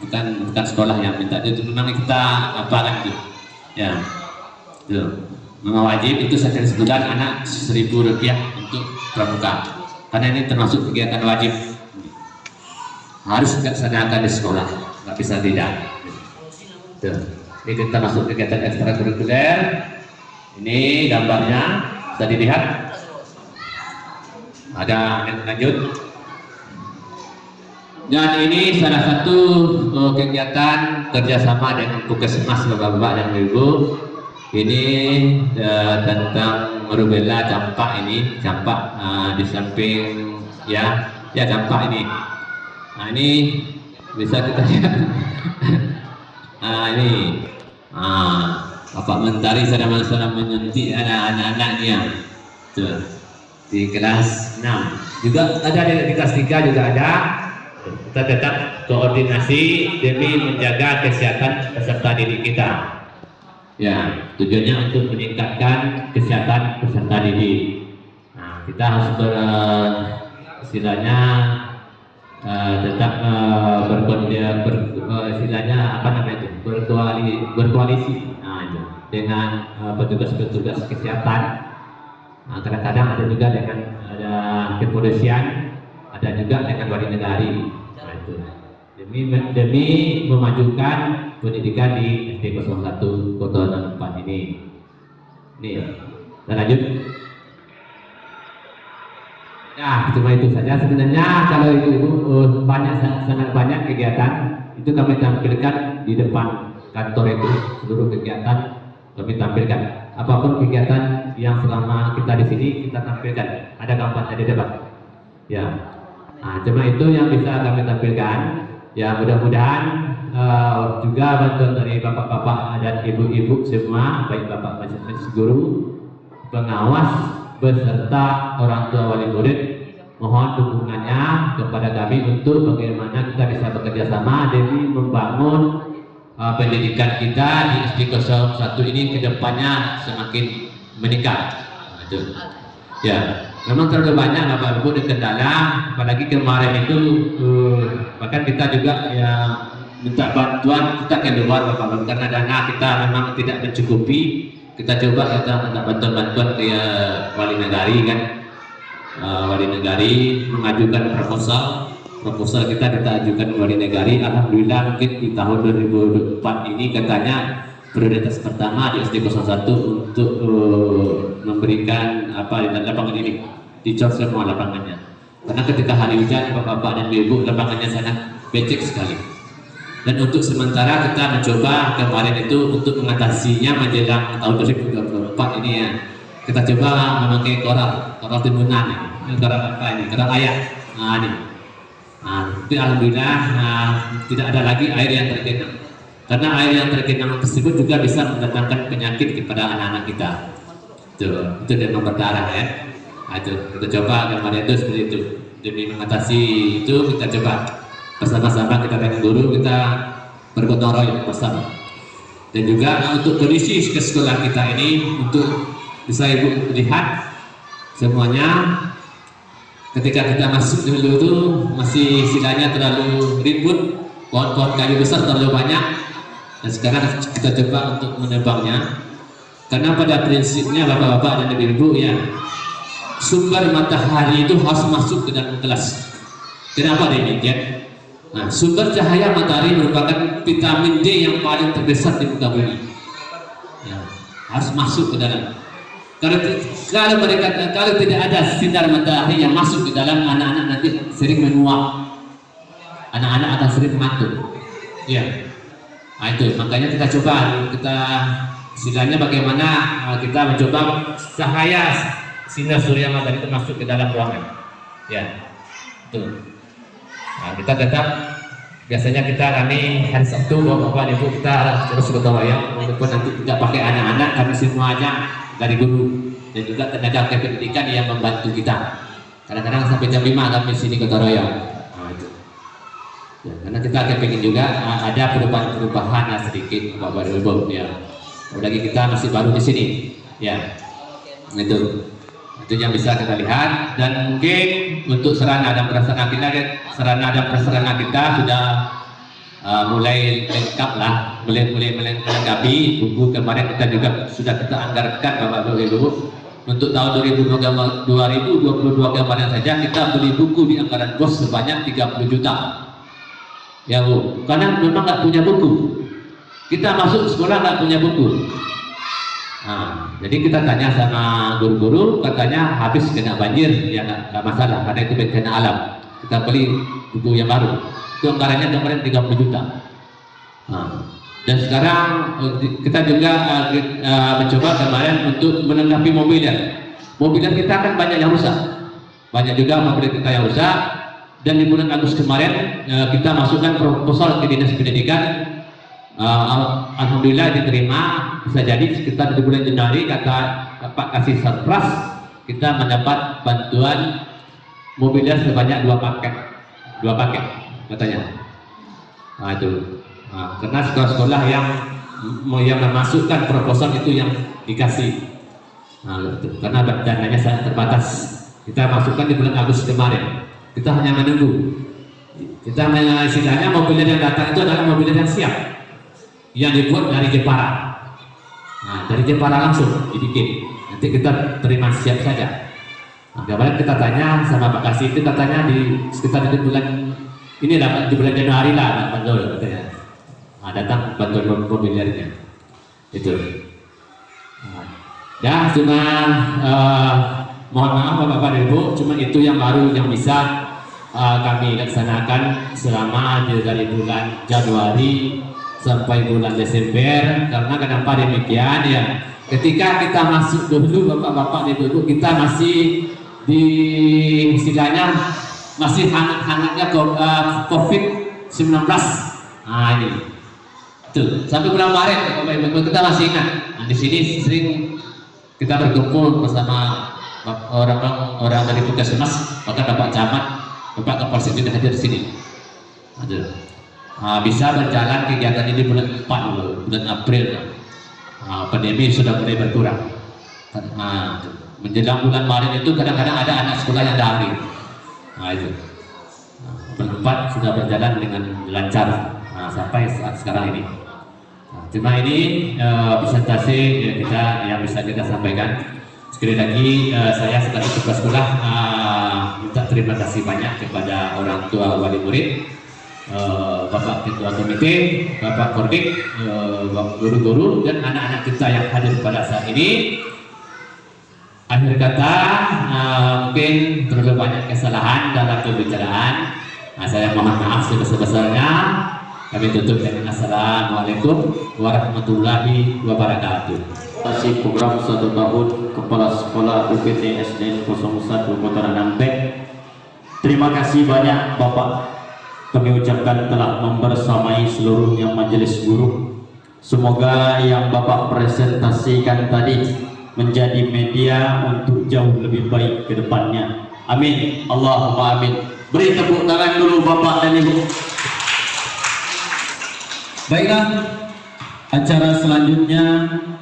bukan sekolah yang minta. Itu memang kita kan itu, ya. Memang wajib itu setiap sebulan anak Rp1.000 untuk pramuka, karena ini termasuk kegiatan wajib, harus dilaksanakan di sekolah, nggak bisa tidak. Ini kita masuk kegiatan ekstrakurikuler. Ini gambarnya bisa dilihat. Ada lanjut. Dan ini salah satu kegiatan kerjasama dengan Puskesmas Bapak-bapak dan Ibu. Ini tentang rubella campak ini, campak di samping ya campak ini. Nah, ini bisa kita lihat. Ini Bapak Mentari sedang menyuntik anak-anaknya di kelas 6. Juga ada di kelas 3 juga ada. Kita tetap koordinasi demi menjaga kesehatan peserta didik kita. Ya, tujuannya untuk meningkatkan kesehatan peserta didik. Nah, kita harus istilahnya tetap berkoalisi dengan petugas-petugas kesehatan. Nah, kadang-kadang ada juga dengan kepolisian, ada juga dengan wali negari. Nah, itu demi memajukan pendidikan di SD 01 Kota 64 ini. Nih, kita lanjut. Ya, cuma itu saja sebenarnya. Kalau itu sangat banyak kegiatan itu kami tampilkan di depan kantor itu, seluruh kegiatan kami tampilkan. Apapun kegiatan yang selama kita di sini kita tampilkan. Ada gambar di depan. Ya, nah cuma itu yang bisa kami tampilkan. Ya, mudah-mudahan juga bantuan dari bapak-bapak dan ibu-ibu semua, baik bapak majelis guru, pengawas beserta orang tua wali murid, mohon dukungannya kepada kami untuk bagaimana kita bisa bekerja sama demi membangun pendidikan kita di SD 01 ini kedepannya semakin meningkat. Ya, memang terlalu banyak Bapak Ibu di kendala, apalagi kemarin itu bahkan kita juga ya minta bantuan kita keluar Bapak Ibu, karena dana kita memang tidak mencukupi. Kita coba kita minta bantuan ke wali negari kan, wali negari mengajukan proposal kita ajukan ke wali negari. Alhamdulillah mungkin di tahun 2004 ini katanya prioritas pertama di SD 01 untuk memberikan lapangan ini, dicor semua lapangannya. Karena ketika hari hujan, bapak-bapak dan ibu, lapangannya sangat becek sekali. Dan untuk sementara kita mencoba kemarin itu untuk mengatasinya menjelang tahun 2024 ini ya. Kita coba memakai koral timbunan, koral apa ini, koral ayak. Nah ini. Tapi alhamdulillah tidak ada lagi air yang tergenang. Karena air yang tergenang tersebut juga bisa mendatangkan penyakit kepada anak-anak kita. Itu demam berdarah ya. Itu kita coba kemarin itu seperti itu. Demi mengatasi itu kita coba bersama-sama, kita dengan guru, kita bergotong royong bersama. Dan juga untuk kondisi ke sekolah kita ini, untuk bisa ibu lihat semuanya ketika kita masuk dulu itu masih istilahnya terlalu ribut, pohon-pohon kayu besar terlalu banyak, dan sekarang kita coba untuk menebangnya. Karena pada prinsipnya bapak-bapak dan ibu-ibu ya, sumber matahari itu harus masuk ke dalam kelas. Kenapa demikian? Nah, sumber cahaya matahari merupakan vitamin D yang paling terbesar di muka bumi. Ya, harus masuk ke dalam. Kalau tidak ada sinar matahari yang masuk ke dalam, anak-anak nanti sering menguap. Anak-anak akan sering mengantuk. Ya, nah, itu makanya kita coba, kita istilahnya bagaimana kita mencoba cahaya sinar surya matahari itu masuk ke dalam ruangan. Ya, itu. Nah, kita tetap biasanya kami hari Sabtu bapak ibu kita terus gotong royong, walaupun nanti tidak pakai anak-anak, kami semuanya dari guru dan juga tenaga kependidikan yang membantu kita. Kadang-kadang sampai jam 5 kami sini gotong royong. Nah, itu. Ya, karena kita pengen juga ada perubahan sedikit bapak ibu ya. Apalagi kita masih baru di sini. Ya, itu yang bisa kita lihat. Dan mungkin untuk sarana dan prasarana kita sudah mulai lengkap lah, mulai melengkapi. Buku kemarin kita juga sudah kita anggarkan bapak ibu untuk tahun 2022 kemarin saja kita beli buku di anggaran BOS sebanyak 30 juta ya Bu, karena memang nggak punya buku. Kita masuk sekolah nggak punya buku. Nah, jadi kita tanya sama guru-guru, katanya habis kena banjir, ya nggak masalah karena itu bencana alam. Kita beli buku yang baru, itu anggarannya kemarin 30 juta. Nah, dan sekarang kita juga mencoba kemarin untuk melengkapi mobilnya. Mobilnya kita kan banyak yang rusak, banyak juga mobil kita yang rusak. Dan di bulan Agustus kemarin kita masukkan proposal ke Dinas Pendidikan. Alhamdulillah diterima, bisa jadi sekitar di bulan Januari kata Pak kasih surprise, kita mendapat bantuan mobilnya sebanyak 2 paket katanya. Nah itu, karena sekolah-sekolah yang memasukkan proposal itu yang dikasih. Nah, itu. Karena dananya sangat terbatas, kita masukkan di bulan Agustus kemarin. Kita hanya menunggu. Kita istilahnya mobilnya yang datang itu adalah mobilnya yang siap, yang dibuat dari Jepara. Nah, dari Jepara langsung dibikin. Nanti kita terima siap saja. Nah, kemarin kita tanya sama Pak Kasih, kita tanya di sekitar di bulan ini lah, di bulan Januari lah, bantuan katanya. Nah, datang bantuan mobilnya. Itu. Ya, cuma mohon maaf Bapak dan Ibu, cuma itu yang baru yang bisa kami laksanakan selama dari bulan Januari sampai bulan Desember. Karena kenapa demikian ya, ketika kita masuk dulu bapak-bapak dan ibu, kita masih di istilahnya masih hangat-hangatnya COVID-19. Nah ini tuh sampai bulan Maret bapak ibu kita masih ingat. Nah, di sini sering kita berkumpul bersama orang dari Puskesmas, bahkan Bapak Camat, Bapak Kapolsek juga hadir di sini. Bisa berjalan kegiatan ini bulan 4 dulu, bulan April. Pandemi sudah mulai berkurang. Menjelang bulan Maret itu kadang-kadang ada anak sekolah yang daring. Nah itu. Bulan 4 sudah berjalan dengan lancar sampai saat sekarang ini. Cuma ini presentasi kita yang bisa kita sampaikan. Sekali lagi saya sebagai kepala sekolah minta terima kasih banyak kepada orang tua wali murid Bapak Ketua Komite, Bapak Kordik, guru-guru dan anak-anak kita yang hadir pada saat ini. Akhir kata, mungkin terlalu banyak kesalahan dalam pembicaraan. Saya mohon maaf sebesar-besarnya. Kami tutup dengan Assalamualaikum warahmatullahi wabarakatuh. Masih program 1 tahun Kepala Sekolah UPT SDN 01 Kota Nampek. Terima kasih banyak Bapak. Kami ucapkan telah membersamai seluruhnya majelis guru. Semoga yang Bapak presentasikan tadi menjadi media untuk jauh lebih baik ke depannya. Amin. Allahumma amin. Beri tepuk tangan dulu Bapak dan Ibu. Baiklah, acara selanjutnya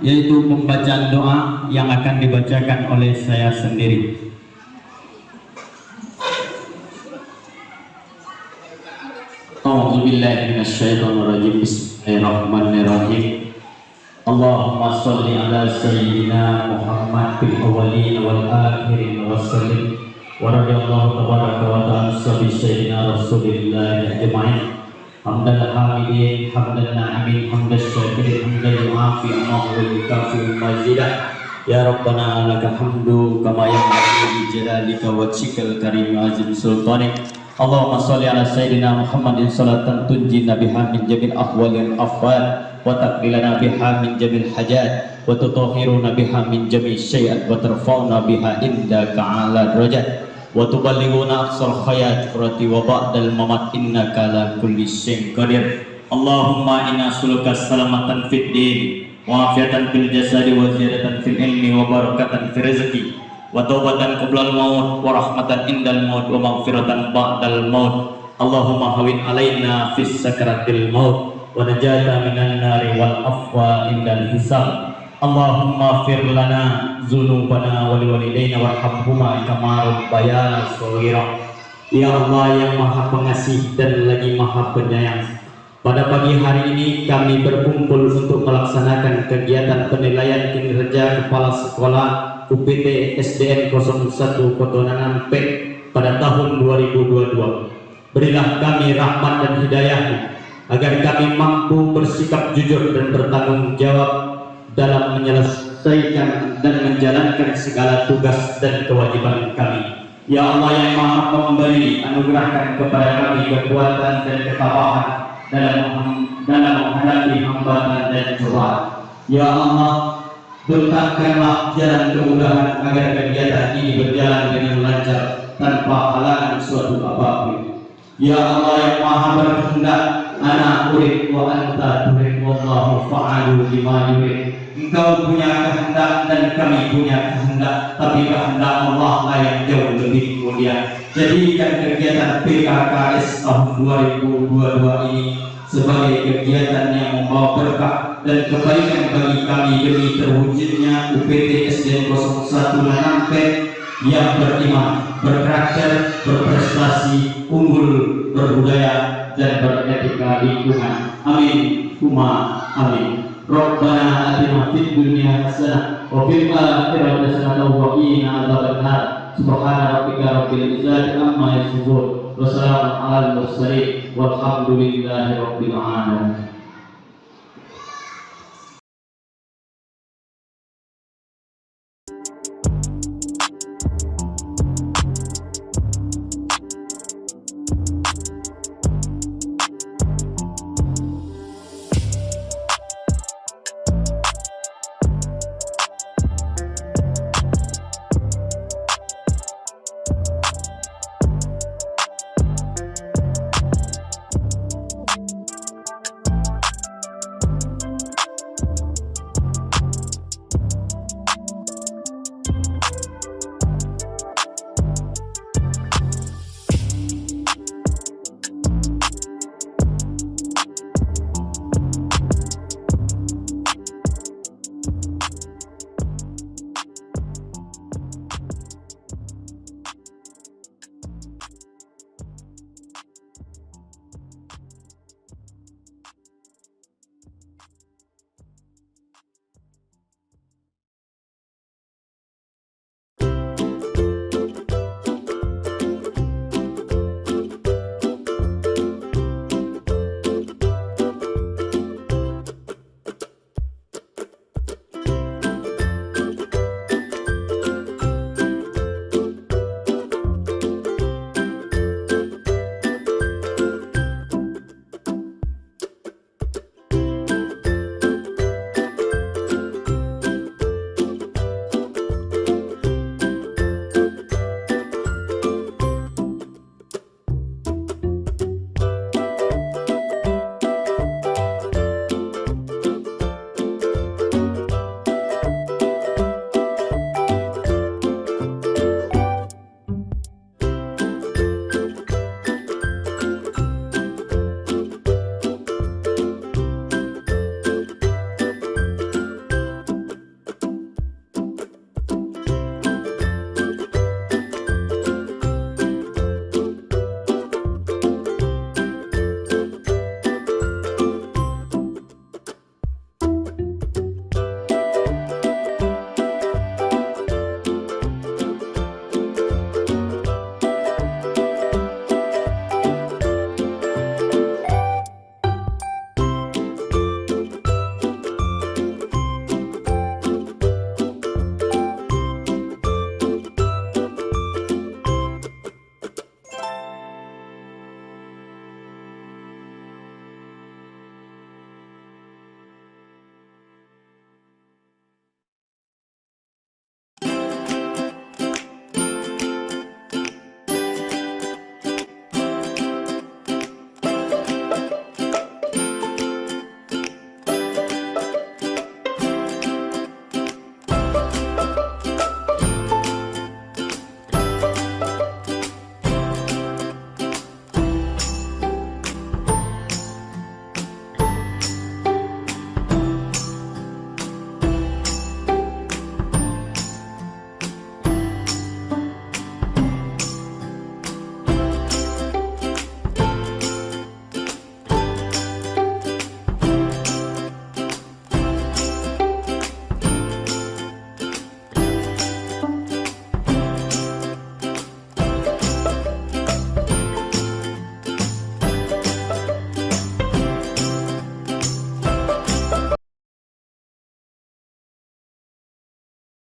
yaitu pembacaan doa yang akan dibacakan oleh saya sendiri. A'udzubillahi minasyaitonirrajim. Bismillahirrahmanirrahim. Allahumma sholli ala sayyidina Muhammad fil awwalin wal akhirin wasallim wa radhiyallahu tabaraka wa ta'ala sabi sayyidina Rasulillah ajma'in. Hamdan hamidin, hamdan na'imin, hamdan syakirin, hamdan yu'afi amahu wa yukafi mazidah. Ya Rabbana lakal hamdu kama yanbaghi li jalalika wa wajhikal karim azim sultanik. Allahumma sholli ala sayyidina Muhammadin salatan tunjina biha min jamil ahwalil afwal wa taqbilana biha min jamil hajat wa tutahhiruna biha min jamil syai'at wa tarfa'una biha indaka ala darajat wa tuballighuna aqsal khayat furati wa ba'dal mamat innaka ala kulli syai'in qadir. Allahumma inna nas'aluka salamatan fid din wa afiatan fil jasadi wa ziyadatan fil ilmi wa barakatan fil rizqi wa taubatan qablal maut wa rahmatan indal maut wa maghfiratan ba'dal maut. Allahumma hawin alaina fis sakaratil maut wa najata minan nari wal afwa indal hisab. Allahumma fir lana dzunubana wa liwalidayna warhamhuma kama rabbayana shaghira. Ya Allah yang Maha Pengasih dan lagi Maha Penyayang, pada pagi hari ini kami berkumpul untuk melaksanakan kegiatan penilaian kinerja Kepala Sekolah UPT SDN 01 Kota Nampek pada tahun 2022. Berilah kami rahmat dan hidayah-Mu agar kami mampu bersikap jujur dan bertanggung jawab dalam menyelesaikan dan menjalankan segala tugas dan kewajiban kami. Ya Allah yang Maha Pemberi, anugerahkan kepada kami kekuatan dan ketabahan dalam menghadapi hambatan dan cobaan. Ya Allah, bentangkanlah jalan kemudahan agar kegiatan ini berjalan dengan lancar tanpa halangan suatu apapun. Ya Allah yang Maha berkehendak, ana urid wa anta turid wallahu fa'alu lima yurid. Engkau punya kehendak dan kami punya kehendak, tapi kehendak Allah lah yang jauh lebih mulia. Jadikan kegiatan PKKS tahun 2022 ini sebagai kegiatan yang membawa berkah dan kebaikan bagi kami demi terwujudnya UPT SDN 01 Nampek yang beriman, berkarakter, berprestasi, unggul, berbudaya dan beretika lingkungan. Amin. Amin. Rabbana atina fid dunya hasanah wa fil akhirati hasanah wa qina adzabannar. Subhana rabbika rabbil izzati amma yasifun wa salamun alal mursalin walhamdulillahi rabbil alamin.